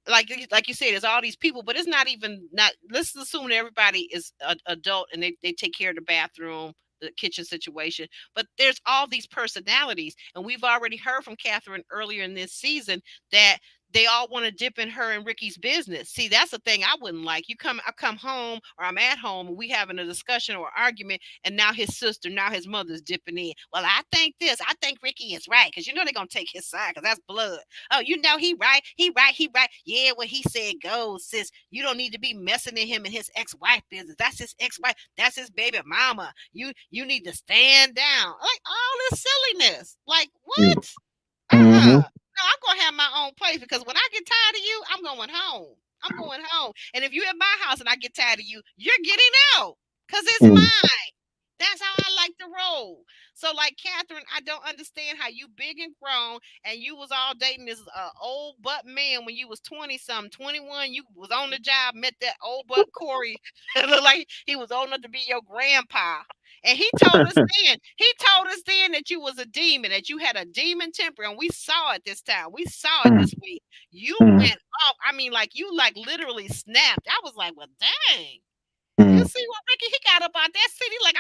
Like you said, there's all these people, but it's not even not. Let's assume that everybody is adult and they take care of the bathroom, the kitchen situation. But there's all these personalities, and we've already heard from Catherine earlier in this season that they all want to dip in her and Ricky's business. See, that's the thing I wouldn't like. I come home or I'm at home and we having a discussion or argument, and now his sister, now his mother's dipping in. Well, I think this. I think Ricky is right because they're gonna take his side because that's blood. Oh, he right, he right. Yeah, what he said goes, sis. You don't need to be messing in him and his ex-wife business. That's his ex-wife. That's his baby mama. You need to stand down. Like all this silliness. Like what? Mm-hmm. No, I'm gonna have my own place because when I get tired of you, I'm going home. I'm going home. And if you're at my house and I get tired of you, you're getting out because it's mine. That's how I like to roll. So, like Catherine, I don't understand how you big and grown and you was all dating this old butt man when you was 20 something, 21. You was on the job, met that old butt Corey. It looked like he was old enough to be your grandpa. And he told us then that you was a demon, that you had a demon temper, and we saw it this time. We saw it this week. You went off. I mean, like you like literally snapped. I was like, well, dang. You see what Ricky he got up out that city? Like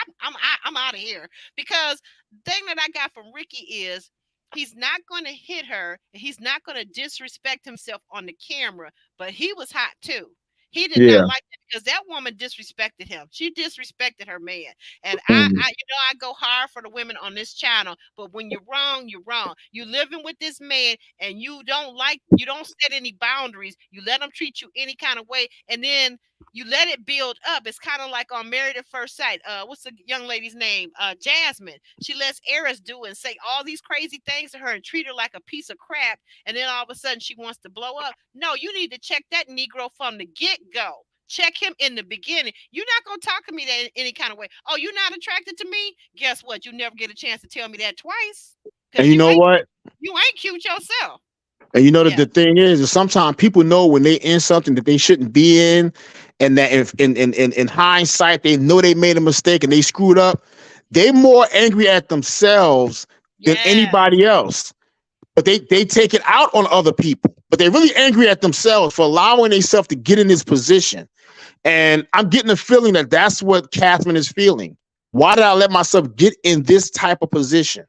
I'm out of here because the thing that I got from Ricky is he's not going to hit her. He's not going to disrespect himself on the camera. But he was hot too. He did not Yeah. like that because that woman disrespected him. She disrespected her man. And Mhm. I go hard for the women on this channel. But when you're wrong, you're wrong. You living with this man and you don't set any boundaries. You let him treat you any kind of way, and then you let it build up. It's kind of like on Married at First Sight. What's the young lady's name? Jasmine. She lets Eris do and say all these crazy things to her and treat her like a piece of crap. And then all of a sudden she wants to blow up. No, you need to check that Negro from the get go. Check him in the beginning. You're not gonna talk to me that in any kind of way. Oh, you're not attracted to me? Guess what? You never get a chance to tell me that twice. And Cause you know what? you ain't cute yourself. And you know that Yeah. the thing is sometimes people know when they in something that they shouldn't be in, and that if in hindsight they know they made a mistake and they screwed up, they more angry at themselves than Yeah. anybody else. But they take it out on other people. But they're really angry at themselves for allowing themselves to get in this position. And I'm getting the feeling that that's what Catherine is feeling. Why did I let myself get in this type of position?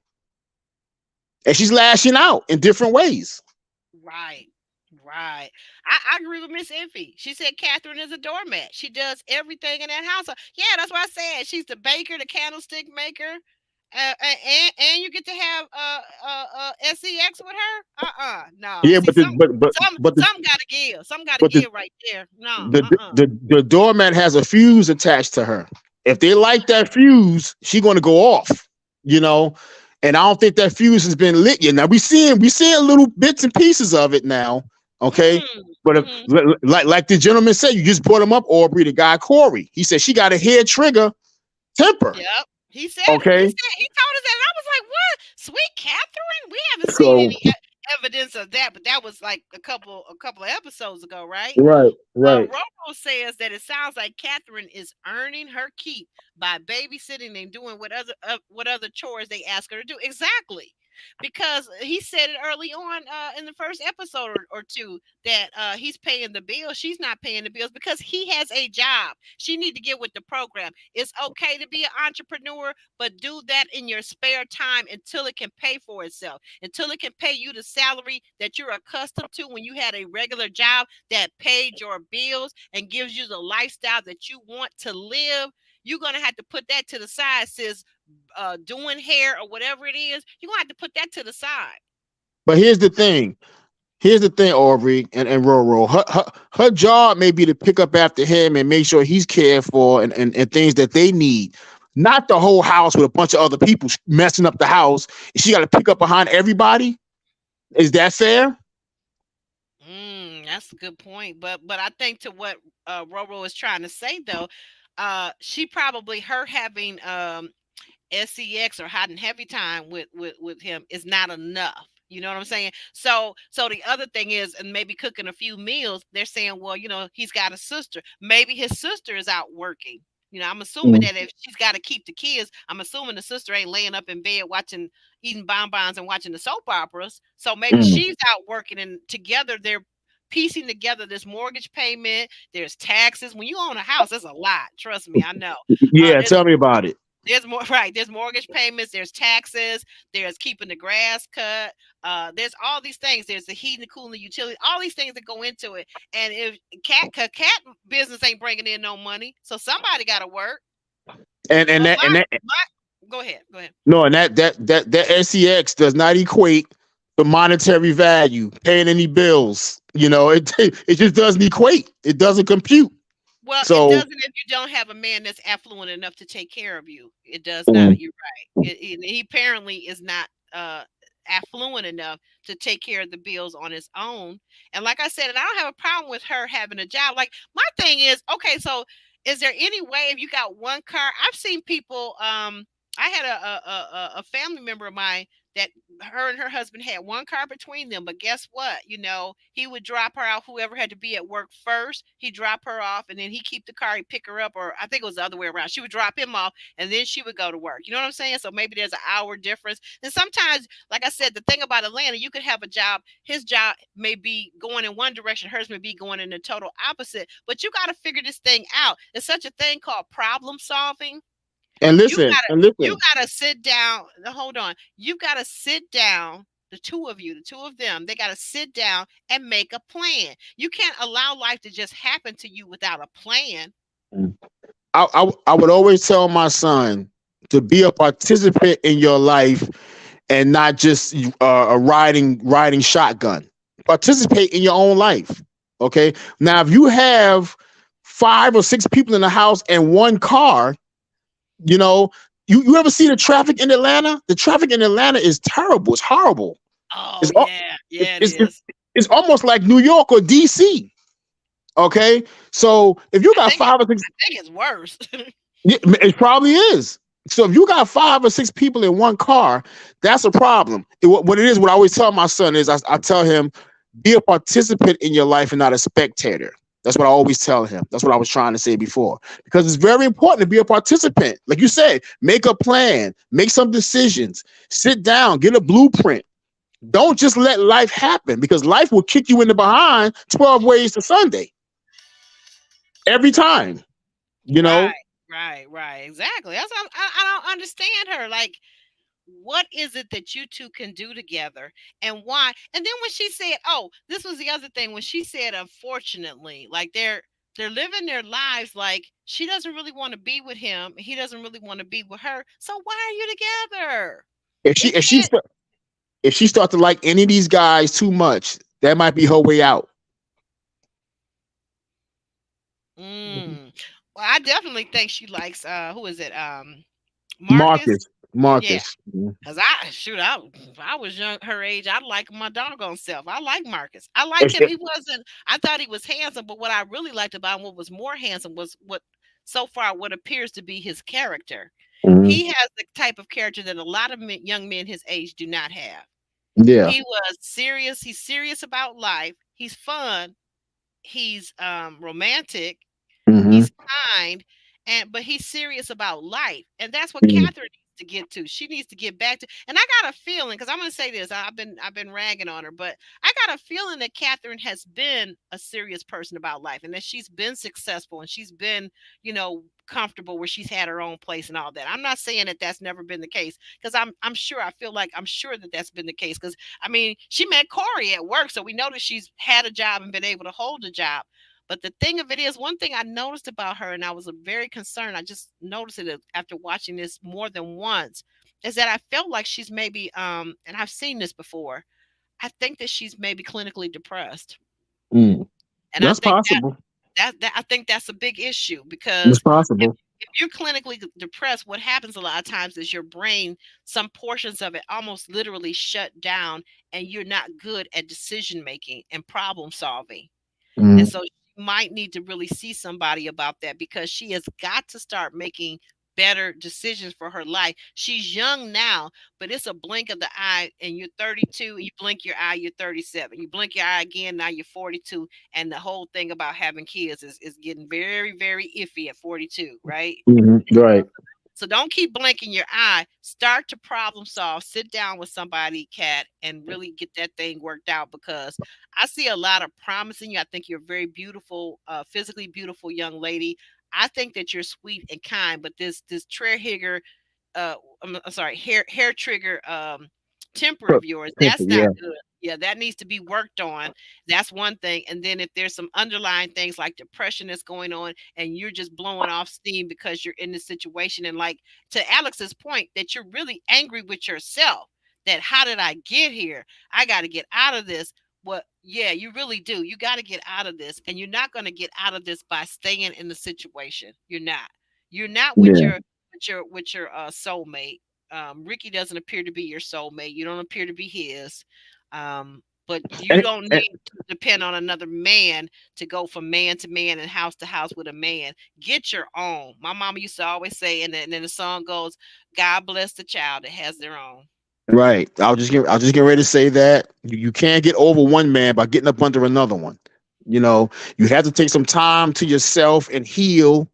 And she's lashing out in different ways. Right. Right. I agree with Miss Effie. She said Catherine is a doormat. She does everything in that house. Yeah, that's what I said. She's the baker, the candlestick maker. and you get to have sex with her. No. Yeah, See, but the but but but the some gotta give. Some gotta but the give right there. No. the doormat has a fuse attached to her. If they like that fuse, she going to go off. You know, and I don't think that fuse has been lit yet. Now we seeing little bits and pieces of it now. Okay, but if, Mm-hmm. like the gentleman said, you just brought him up, Aubrey, the guy Corey. He said she got a hair trigger temper. Yep. He said it. Okay, He told us that. And I was like, what? Sweet Catherine? We haven't seen so any evidence of that, but that was like a couple of episodes ago, right? right, right. Roro says that it sounds like Catherine is earning her keep by babysitting and doing what other chores they ask her to do. Exactly, because he said it early on in the first episode or two that he's paying the bills. She's not paying the bills because he has a job. She need to get with the program. It's okay to be an entrepreneur, but do that in your spare time until it can pay for itself, until it can pay you the salary that you're accustomed to when you had a regular job that paid your bills and gives you the lifestyle that you want to live. You're gonna have to put that to the side, sis. Doing hair or whatever it is, you're gonna have to put that to the side. But here's the thing. Here's the thing, Aubrey and Roro. Her job may be to pick up after him and make sure he's cared for and things that they need. Not the whole house with a bunch of other people messing up the house. She got to pick up behind everybody. Is that fair? That's a good point. But I think to what Roro is trying to say though, she probably her having sex or hot and heavy time with him is not enough. You know what I'm saying? So the other thing is, and maybe cooking a few meals. They're saying, well, he's got a sister. Maybe his sister is out working. I'm assuming Mm. that if she's got to keep the kids, I'm assuming the sister ain't laying up in bed watching, eating bonbons and watching the soap operas. So maybe Mm. she's out working, and together they're piecing together this mortgage payment. There's taxes. When you own a house, that's a lot. Trust me, I know. Yeah, There's tell me about it. there's more right. There's mortgage payments. There's taxes. There's keeping the grass cut. There's all these things. There's the heating, the cooling, the utility. All these things that go into it. And if cat business ain't bringing in no money, so somebody got to work. And and But that and that go ahead, go ahead. no, and that sex does not equate the monetary value, paying any bills. It just doesn't equate. It doesn't compute. Well, it So doesn't if you don't have a man that's affluent enough to take care of you. It does mm, not. You're right. He apparently is not affluent enough to take care of the bills on his own. And like I said, and I don't have a problem with her having a job. Like my thing is, okay, so is there any way if you got one car? I've seen people. I had a family member of mine that her and her husband had one car between them, but guess what? He would drop her out. Whoever had to be at work first, he'd drop her off, and then he keep the car, he'd pick her up, or I think it was the other way around. She would drop him off, and then she would go to work. You know what I'm saying? So maybe there's an hour difference. And sometimes, like I said, the thing about Atlanta, you could have a job. His job may be going in one direction, hers may be going in the total opposite. But you got to figure this thing out. There's such a thing called problem solving. and You listen, gotta and you listen. gotta sit down. Hold on. You gotta sit down. The two of you, the two of them, they gotta sit down and make a plan. You can't allow life to just happen to you without a plan. I would always tell my son to be a participant in your life and not just a riding shotgun. Participate in your own life. Okay. Now, if you have 5 or 6 people in the house and one car, you know, you ever see the traffic in Atlanta? The traffic in Atlanta is terrible. It's horrible. Oh It's al- yeah, it's yeah, it it's, it's is. it's almost like New York or DC. Okay, so if you I got think it, five or six, I think it's worse. yeah, it probably is. So if you got 5 or 6 people in one car, that's a problem. What it is, what I always tell my son is, I tell him, be a participant in your life and not a spectator. That's what I always tell him. That's what I was trying to say before. Because it's very important to be a participant. Like you said, make a plan, make some decisions, sit down, get a blueprint. Don't just let life happen because life will kick you in the behind 12 ways to Sunday every time, you Right, know? right. Exactly. That's what I don't understand her. Like, what is it that you two can do together, and why? And then when she said, "Oh, this was the other thing," when she said, "Unfortunately," like They're living their lives like she doesn't really want to be with him. He doesn't really want to be with her. So why are you together? If she It if she can't. st- if she starts to like any of these guys too much, that might be her way out. Mm. Well, I definitely think she likes who is it? Marcus. Marcus, Yeah. Marcus. Cause I shoot, if I was young her age, I'd like my doggone self. I like Marcus. I If liked him. she- He wasn't. I thought he was handsome, but what I really liked about him, what was more handsome, was what so far what appears to be his character. Mhm. He has the type of character that a lot of young men his age do not have. Yeah. He was serious. He's serious about life. He's fun. He's romantic. Hmm. He's kind, but he's serious about life, and that's what Hmm. Catherine needs to get to. She needs to get back to. And I got a feeling, because I'm going to say this, I've been ragging on her, but I got a feeling that Catherine has been a serious person about life, and that she's been successful, and she's been, comfortable where she's had her own place and all that. I'm not saying that that's never been the case, because I'm sure, I feel like I'm sure that that's been the case, because I mean she met Corey at work, so we know that she's had a job and been able to hold a job. But the thing of it is, one thing I noticed about her, and I was very concerned, I just noticed it after watching this more than once, is that I felt like she's maybe, and I've seen this before, I think that she's maybe clinically depressed. Mm. And I That's think that possible. I think that's a big issue, It's because if possible. if you're clinically depressed, what happens a lot of times is your brain, some portions of it almost literally shut down, and you're not good at decision making and problem solving. And Mm. so she might need to really see somebody about that, because she has got to start making better decisions for her life. She's young now, but it's a blink of the eye and you're 32, you blink your eye, you're 37. You blink your eye again, now you're 42. And the whole thing about having kids is getting very, very iffy at 42, right? Hmm. Right. So don't keep blinking your eye. Start to problem solve. Sit down with somebody, Kat, and really get that thing worked out, because I see a lot of promise in you. I think you're a very beautiful, physically beautiful young lady. I think that you're sweet and kind, but this Trehigger, I'm sorry, hair trigger temper of yours, that's not Yeah. good. Yeah, that needs to be worked on. That's one thing. And then if there's some underlying things like depression that's going on, and you're just blowing off steam because you're in this situation, and like to Alex's point, that you're really angry with yourself, that how did I get here? I got to get out of this. What, yeah, you really do. You got to get out of this, and you're not going to get out of this by staying in the situation. You're not. You're not with Yeah. your soulmate. Ricky doesn't appear to be your soulmate. You don't appear to be his. But you And, don't and need to depend on another man to go from man to man and house to house with a man. Get your own. My mama used to always say, and then the song goes, "God bless the child that has their own." right. I'll just get ready to say that you can't get over one man by getting up under another one. You have to take some time to yourself and heal,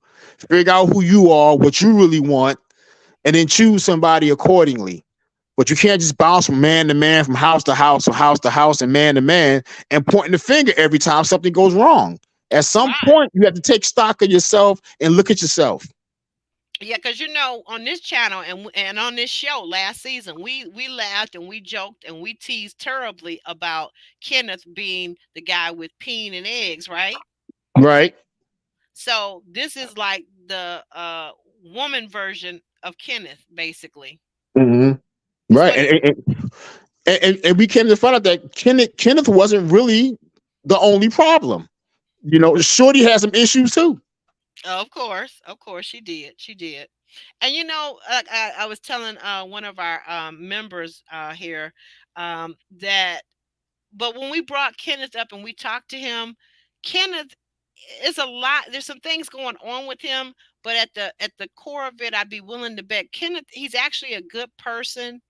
figure out who you are, what you really want, and then choose somebody accordingly. But you can't just bounce from man to man, from house to house, from house to house, and man to man, and pointing the finger every time something goes wrong. At some Right. point, you have to take stock of yourself and look at yourself. Yeah, because on this channel and on this show last season, we laughed and we joked and we teased terribly about Kenneth being the guy with peen and eggs, right? Right. So this is like the woman version of Kenneth, basically. Hmm. Is Right. what it. And we came to find out that Kenneth wasn't really the only problem. Shorty has some issues too. Of course, she did. And I was telling one of our members here that, but when we brought Kenneth up and we talked to him, Kenneth is a lot. There's some things going on with him, but at the core of it, I'd be willing to bet Kenneth. He's actually a good person.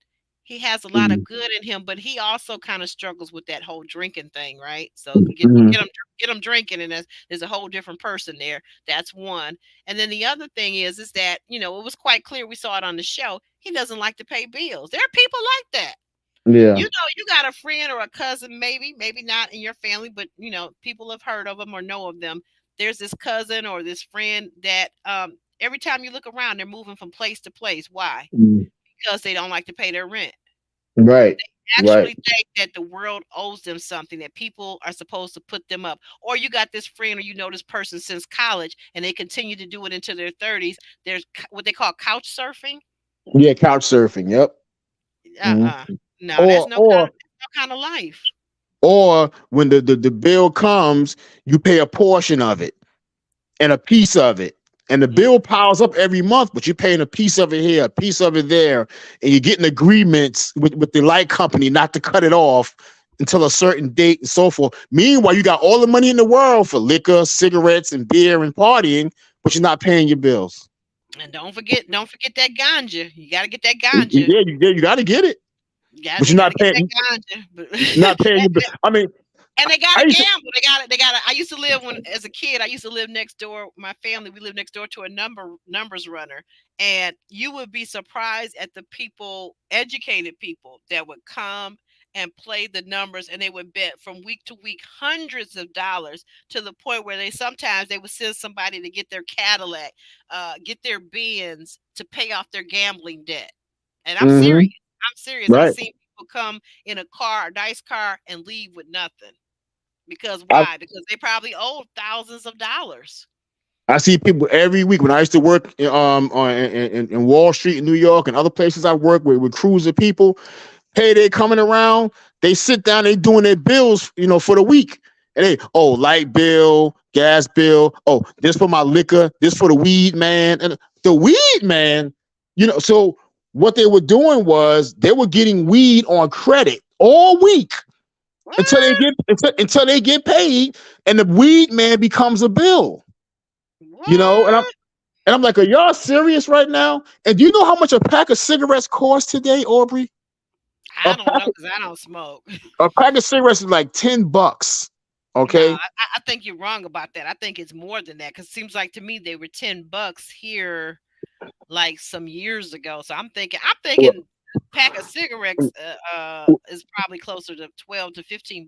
He has a lot Mhm. of good in him, but he also kind of struggles with that whole drinking thing, right? So Mhm. get him drinking, and there's a whole different person there. That's one. And then the other thing is that it was quite clear. We saw it on the show. He doesn't like to pay bills. There are people like that. Yeah. You got a friend or a cousin, maybe not in your family, but people have heard of them or know of them. There's this cousin or this friend that every time you look around, they're moving from place to place. Why? Mhm. Because they don't like to pay their rent. Right. Right. Actually think that the world owes them something, that people are supposed to put them up. Or you got this friend or you know this person since college and they continue to do it into their 30s. There's what they call couch surfing. Yeah. Couch surfing. Yep. Mhm. Uh-uh. No, that's Or no kind or of no kind of life. or when the bill comes, you pay a portion of it and a piece of it. And the Mm. bill piles up every month, but you're paying a piece of it here, a piece of it there, and you're getting agreements with the light company not to cut it off until a certain date and so forth. Meanwhile, you got all the money in the world for liquor, cigarettes, and beer and partying, but you're not paying your bills. And don't forget that ganja. You got to get that ganja. You got to get it, You got but they you're got not to get that paying. ganja. But Not paying your bill. I mean, and they I gotta used to. gamble. They gotta. I used to live when, as a kid, I used to live next door. My family, we lived next door to a numbers runner, and you would be surprised at the people, educated people, that would come and play the numbers, and they would bet from week to week hundreds of dollars to the point where they would send somebody to get their Cadillac, get their Benz to pay off their gambling debt. And I'm serious. Mhm. I'm serious. I've Right. seen people come in a car, a nice car, and leave with nothing. Because I why? Because they probably owed thousands of dollars. I see people every week when I used to work in Wall Street in New York and other places I work with crews of people. Hey, they coming around. They sit down. They doing their bills, for the week. And they, oh, light bill, gas bill. Oh, this for my liquor. This for the weed man. And the weed man, So what they were doing was they were getting weed on credit all week until they What? get paid, and the weed man becomes a bill. And I'm What? and I'm like, are y'all serious right now? And do you know how much a pack of cigarettes costs today, Aubrey? A I don't pack know because I don't smoke. a pack of cigarettes is like $10. No, Okay. I think you're wrong about that. I think it's more than that because it seems like to me they were $10 here like some years ago. So I'm thinking pack of cigarettes is probably closer to 12 to $15.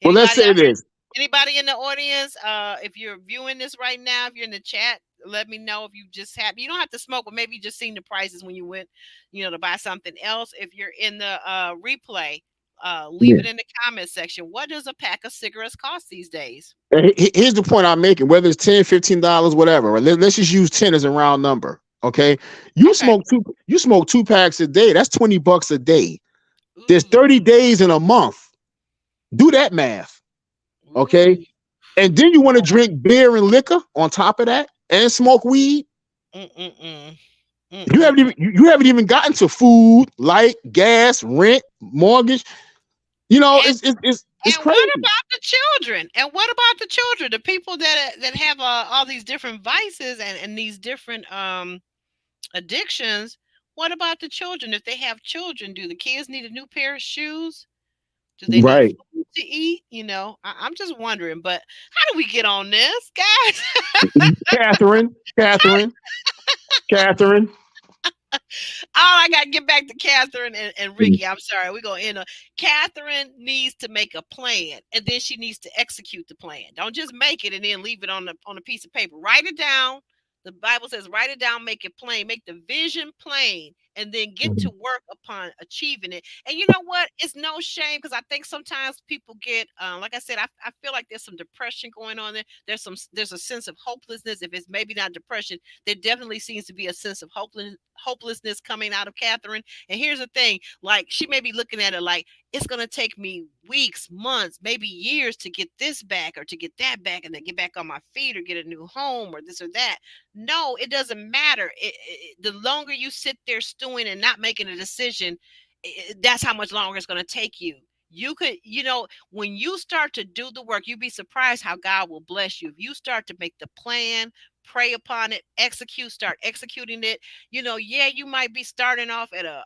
Well, let's Anybody say out here? this. Anybody in the audience? If you're viewing this right now, if you're in the chat, let me know if you just have. You don't have to smoke, but maybe you just seen the prices when you went, to buy something else. If you're in the replay, leave Yeah. it in the comment section. What does a pack of cigarettes cost these days? Here's the point I'm making. Whether it's $10, $15, whatever. Right? Let's just use 10 as a round number. Okay. You Okay. smoke two. You smoke 2 packs a day. That's $20 a day. There's Ooh, 30 days in a month. Do that math. ooh, Okay. And then you want to drink beer and liquor on top of that and smoke weed. mm mm mm, mm You mm haven't even mm. you haven't even gotten to food, light, gas, rent, mortgage. And It's and what crazy. about the children? And what about the children? The people that have all these different vices and these different addictions. What about the children? If they have children, do the kids need a new pair of shoes? Do they need Right. food to eat? I'm just wondering. But how do we get on this, guys? Catherine, Catherine, Catherine. Oh, I got to get back to Catherine and Ricky. I'm sorry. We're going to end on Catherine needs to make a plan and then she needs to execute the plan. Don't just make it and then leave it on a piece of paper. Write it down. The Bible says, write it down, make it plain, make the vision plain, and then get to work upon achieving it. And you know what? It's no shame because I think sometimes people get, like I said, I feel like there's some depression going on there. There's a sense of hopelessness. If it's maybe not depression, there definitely seems to be a sense of hopelessness coming out of Catherine. And here's the thing, like she may be looking at it like it's going to take me weeks, months, maybe years to get this back or to get that back and then get back on my feet or get a new home or this or that. No, it doesn't matter. The longer you sit there stewing and not making a decision, that's how much longer it's going to take you. You could, when you start to do the work, you'd be surprised how God will bless you. If you start to make the plan, pray upon it, start executing it. Yeah, you might be starting off at a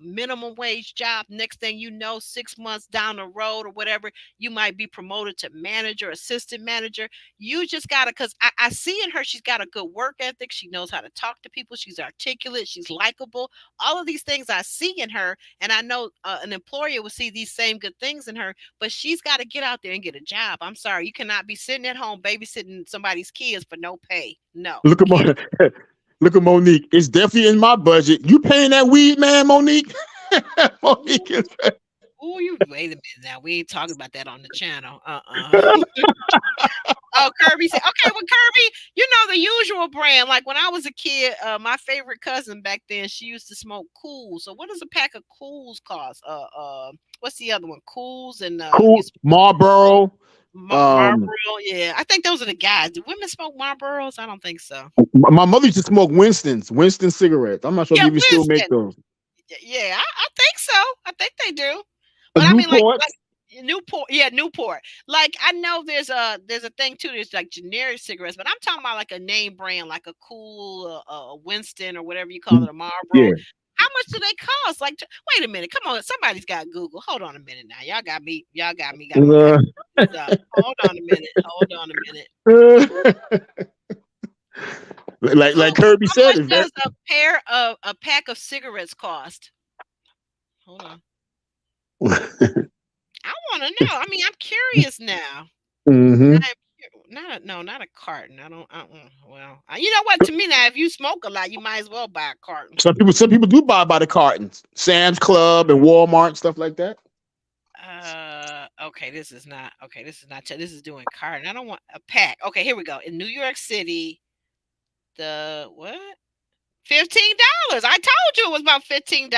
minimum wage job. Next thing you know, 6 months down the road or whatever, you might be promoted to manager, assistant manager. You just gotta, because I see in her, she's got a good work ethic. She knows how to talk to people. She's articulate. She's likable. All of these things I see in her, and I know an employer will see these same good things in her. But she's got to get out there and get a job. I'm sorry, you cannot be sitting at home babysitting somebody's kids for no pay. No, Look you at can't. Look at Monique. It's definitely in my budget. You paying that weed man, Monique? Monique is Ooh, you wait a minute now. We ain't talking about that on the channel. Oh, Kirby said, okay, well, Kirby, you know the usual brand. Like when I was a kid, my favorite cousin back then, she used to smoke Cools. So what does a pack of Cools cost? What's the other one? Cools and cool. Marlboro. Um, Marlboro. Yeah, I think those are the guys. Do women smoke Marlboros? I don't think so. my mother used to smoke Winston cigarettes. I'm not sure if Yeah, you even still make Winston. those. Yeah, I think so. I think they do. A But I mean, like Newports. Newport, yeah, Newport. Like I know there's a thing too. There's like generic cigarettes, but I'm talking about like a name brand, like a Cool, Winston, or whatever you call it, a Marlboro. Yeah. How much do they cost? Like, wait a minute, come on, somebody's got Google. Hold on a minute now. Got me. I Uh, gotta look this up. Hold on a minute. Hold on a minute. like Google. Kirby How said, much does a pack of cigarettes cost? Hold on. I want to know. I mean, I'm curious now. hmm Not a carton. I don't. Well, you know what? To me now, if you smoke a lot, you might as well buy a carton. some people do buy by the cartons. Sam's Club and Walmart stuff like that. Okay. This is not. Okay, this is not. This is doing carton. I don't want a pack. Okay, here we go. In New York City, the what? $15. I told you it was about $15.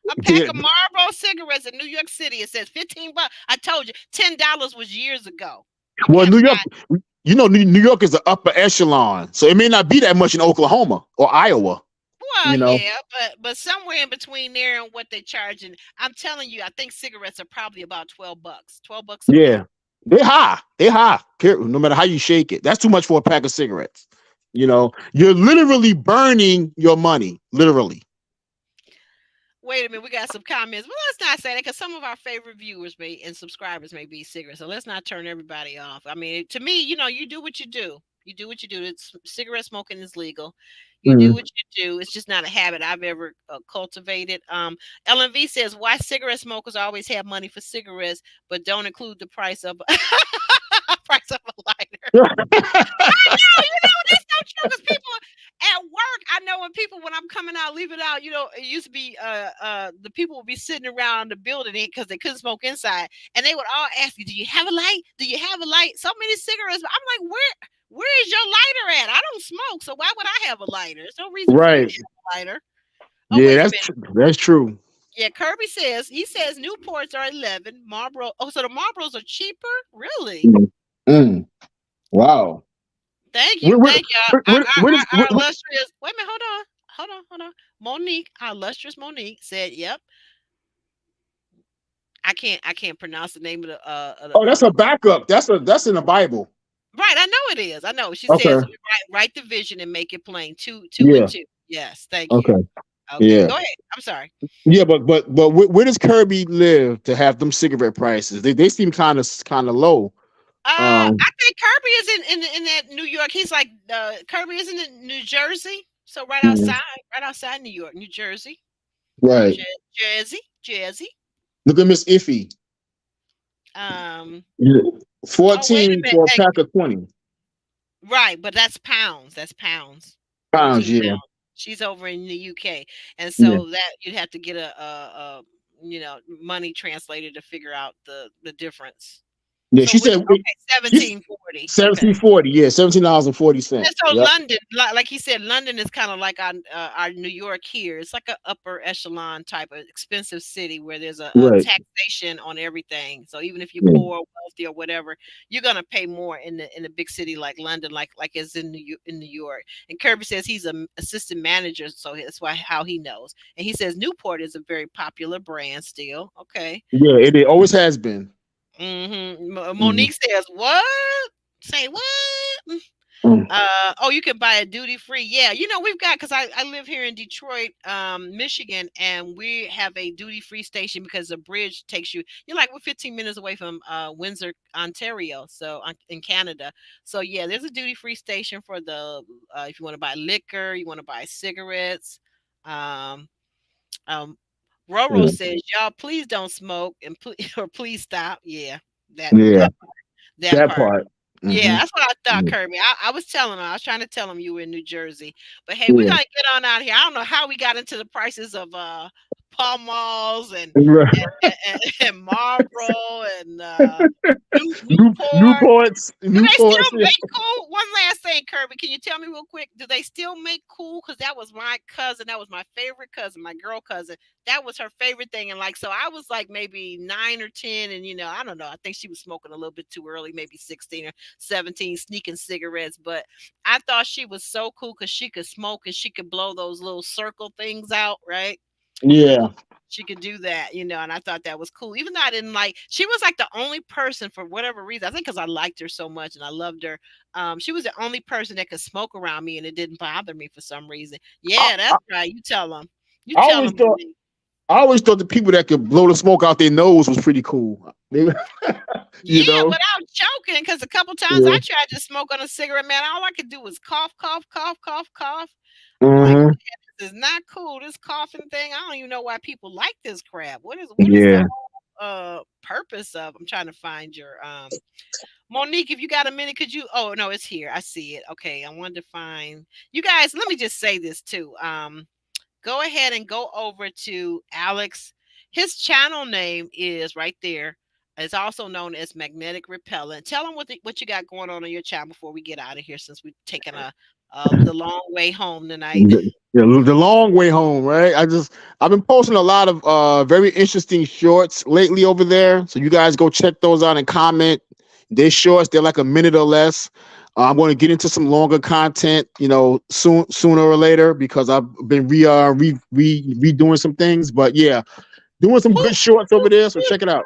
A pack Yeah. of Marlboro cigarettes in New York City. It says 15 bucks. I told you $10 was years ago. We Well, have New York, not. New York is the upper echelon, so it may not be that much in Oklahoma or Iowa. Well, You know, yeah, but somewhere in between there and what they charging, I'm telling you, I think cigarettes are probably about $12. $12 a yeah, pack. they're high. They're high. No matter how you shake it, that's too much for a pack of cigarettes. You're literally burning your money. Literally. Wait a minute, we got some comments. Well, let's not say that because some of our favorite viewers may and subscribers may be cigarettes. So let's not turn everybody off. I mean, to me, you do what you do. You do what you do. It's cigarette smoking is legal. You do Mhm. what you do. It's just not a habit I've ever cultivated. LNV says why cigarette smokers always have money for cigarettes, but don't include the price of price of a lighter. That's not true because people at work, I know when I'm coming out, leave it out, it used to be the people would be sitting around the building because they couldn't smoke inside. And they would all ask you, do you have a light? Do you have a light? So many cigarettes. But I'm like, where is your lighter at? I don't smoke, so why would I have a lighter? There's no reason for you Right. to have a lighter. Oh, Yeah, wait a that's minute. that's true. Yeah, Kirby says Newports are 11. Marlboro. Oh, so the Marlboros are cheaper? Really? Mm. Mm. Wow. Thank you, Where, where, thank you. where does, Our illustrious. Wait a minute, hold on. Monique, our illustrious Monique said, "Yep." I can't pronounce the name of the oh, that's a backup. That's in the Bible. right. I know it is. I know. She says, Okay. write the vision and make it plain. Two and Yeah. two. Yes, thank you. Okay. Okay, Yeah. go ahead. I'm sorry. Yeah, but where does Kirby live to have them cigarette prices? They seem kind of low. Um. I think Kirby is in that New York. He's like Kirby is in New Jersey, so Mhm. right outside New York, New Jersey, Right. Jersey. Look at Miss Iffy. Um. Yeah. Oh, wait a 14 minute. for a pack of 20 Right, but that's pounds. That's pounds. pounds. 14 Yeah. pounds. She's over in the UK, and Yeah. so that you'd have to get money translated to figure out the difference. Yeah. So She which said okay, she's 17.40. Okay. 17.40. Yeah, $17.40. And so Yep. London, like he said, London is kind of like our New York here. It's like a upper echelon type of expensive city where there's a Right. taxation on everything. So even if you're Yeah. poor, wealthy, or whatever, you're gonna pay more in the big city like London, like it's in New York. And Kirby says he's an assistant manager, so that's why how he knows. And he says Newport is a very popular brand still. Okay. Yeah. It always has been. Mhm. Monique says what? Say what? Mm. Oh, you can buy a duty free. Yeah, we've got because I live here in Detroit, Michigan, and we have a duty free station because the bridge takes you. You're like we're 15 minutes away from Windsor, Ontario, so in Canada. So yeah, there's a duty free station for the if you want to buy liquor, you want to buy cigarettes. Um, um, Roro Yeah. says, "Y'all, please don't smoke and please or please stop." Yeah, that Yeah. that that That part. part. Yeah, Hmm. that's what I thought, Yeah. Kirby. I was telling him, I was trying to tell him you were in New Jersey. But hey, we Yeah. gotta get on out here. I don't know how we got into the prices of Pall Malls Right. and Marlboro and Newport. Newports, Do they Newports. still make cool? One last thing, Kirby. Can you tell me real quick? Do they still make cool? Because that was my cousin. That was my favorite cousin, my girl cousin. That was her favorite thing. And like, so I was like maybe 9 or 10, and I don't know. I think she was smoking a little bit too early, maybe 16 or 17, sneaking cigarettes. But I thought she was so cool because she could smoke and she could blow those little circle things out, right? Yeah, She could do that, and I thought that was cool. Even though I didn't like, she was like the only person for whatever reason. I think because I liked her so much and I loved her. She was the only person that could smoke around me and it didn't bother me for some reason. I, Yeah, I, that's right. You tell them. You I tell always them. thought I always thought the people that could blow the smoke out their nose was pretty cool. They, you Yeah, know. without choking, because a couple times Yeah. I tried to smoke on a cigarette, man. All I could do was cough, cough, cough, cough, cough. I'm like, Hmm. this is not cool. This coughing thing. I don't even know why people like this crap. What is the Yeah. purpose of? I'm trying to find your Monique, if you got a minute, could you? Oh no, it's here. I see it. Okay, I wanted to find you guys. Let me just say this too. Go ahead and go over to Alex. His channel name is right there. It's also known as Magnetic Repellent. Tell him what you got going on your channel before we get out of here, since we've taken the long way home tonight. The long way home, right? I've been posting a lot of very interesting shorts lately over there. So you guys go check those out and comment. They're shorts, they're like a minute or less. I'm going to get into some longer content, sooner or later, because I've been redoing some things. But yeah, doing some Who, good shorts over there. So who check it out.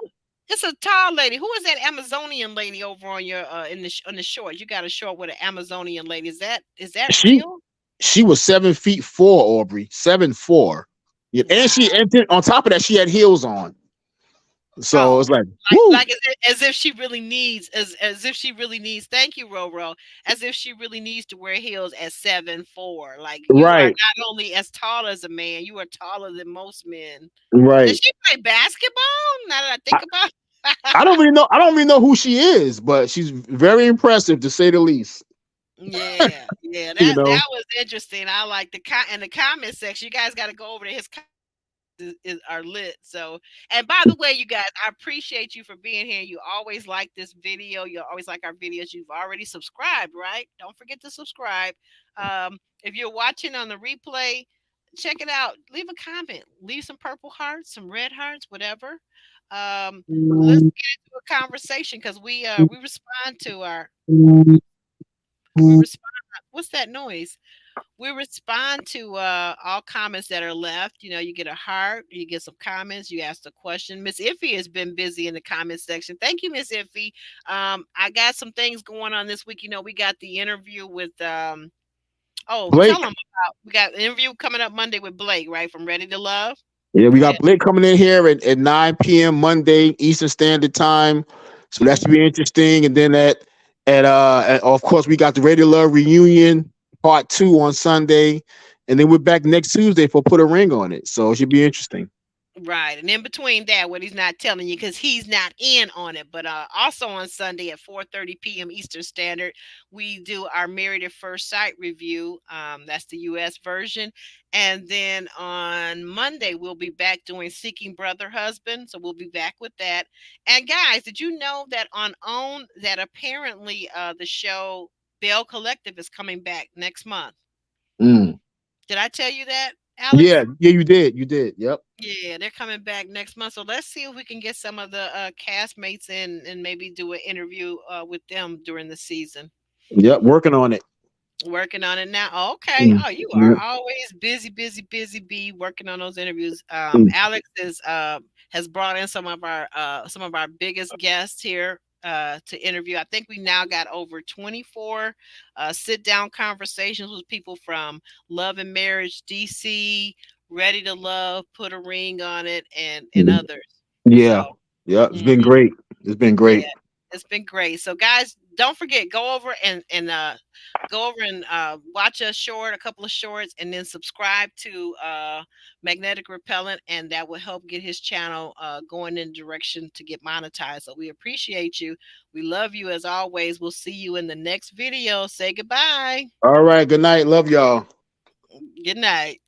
It's a tall lady. Who is that Amazonian lady over on your on the short? You got a short with an Amazonian lady. Is that She real? she was 7'4", Aubrey, 7'4". Yeah, and Wow. on top of that, she had heels on. So Oh, it's like, like woo, as if she really needs, as if she really needs. Thank you, Roro. As if she really needs to wear heels at 7'4". Like, you are right, not only as tall as a man, you are taller than most men. Does right. she play basketball? Now that I I, think about. I don't really know. I don't really know who she is, but she's very impressive to say the least. Yeah, yeah, You that know, was interesting. I like in the comment section. You guys got to go over to his are lit. So, and by the way, you guys, I appreciate you for being here. You always like this video. You always like our videos. You've already subscribed, right? Don't forget to subscribe. If you're watching on the replay, check it out. Leave a comment. Leave some purple hearts, some red hearts, whatever. Let's get into a conversation because we respond to our we respond. What's that noise? We respond to all comments that are left. You get a heart, you get some comments, you ask a question. Miss Iffy has been busy in the comment section. Thank you, Miss Iffy. I got some things going on this week. We got the interview with oh, tell Blake. them about, we got an interview coming up Monday with Blake, right, from Ready to Love. Yeah, we Go ahead. got Blake coming in here at 9 p.m. Monday Eastern Standard Time. So that should Mhm. be interesting. And then of course, we got the Radio Love reunion part 2 on Sunday, and then we're back next Tuesday for Put a Ring on It. So it should be interesting. Right. And in between that, what he's not telling you because he's not in on it. But also on Sunday at 4:30 p.m. Eastern Standard, we do our Married at First Sight review. That's the US version. And then on Monday, we'll be back doing Seeking Brother Husband. So we'll be back with that. And guys, did you know that on OWN that apparently the show Bell Collective is coming back next month? Mm. Did I tell you that, Yeah, Alex? yeah, you did. You did. Yep. Yeah, they're coming back next month. So let's see if we can get some of the castmates in and maybe do an interview with them during the season. Yep. Working on it. Working on it now. Oh, okay. Mm. Oh, you are Yeah. always busy, busy, busy bee working on those interviews. Mm. Alex has brought in some of our biggest guests here to interview. I think we now got over 24 sit down conversations with people from Love and Marriage DC, Ready to Love, Put a Ring on It, and others. Yeah. So. Yeah. It's Mhm. been great. It's been Yeah, great. it's been great. So guys, don't forget, go over and watch a couple of shorts, and then subscribe to Magnetic Repellent, and that will help get his channel going in direction to get monetized. So we appreciate you. We love you as always. We'll see you in the next video. Say goodbye. All right. Good night. Love y'all. Good night.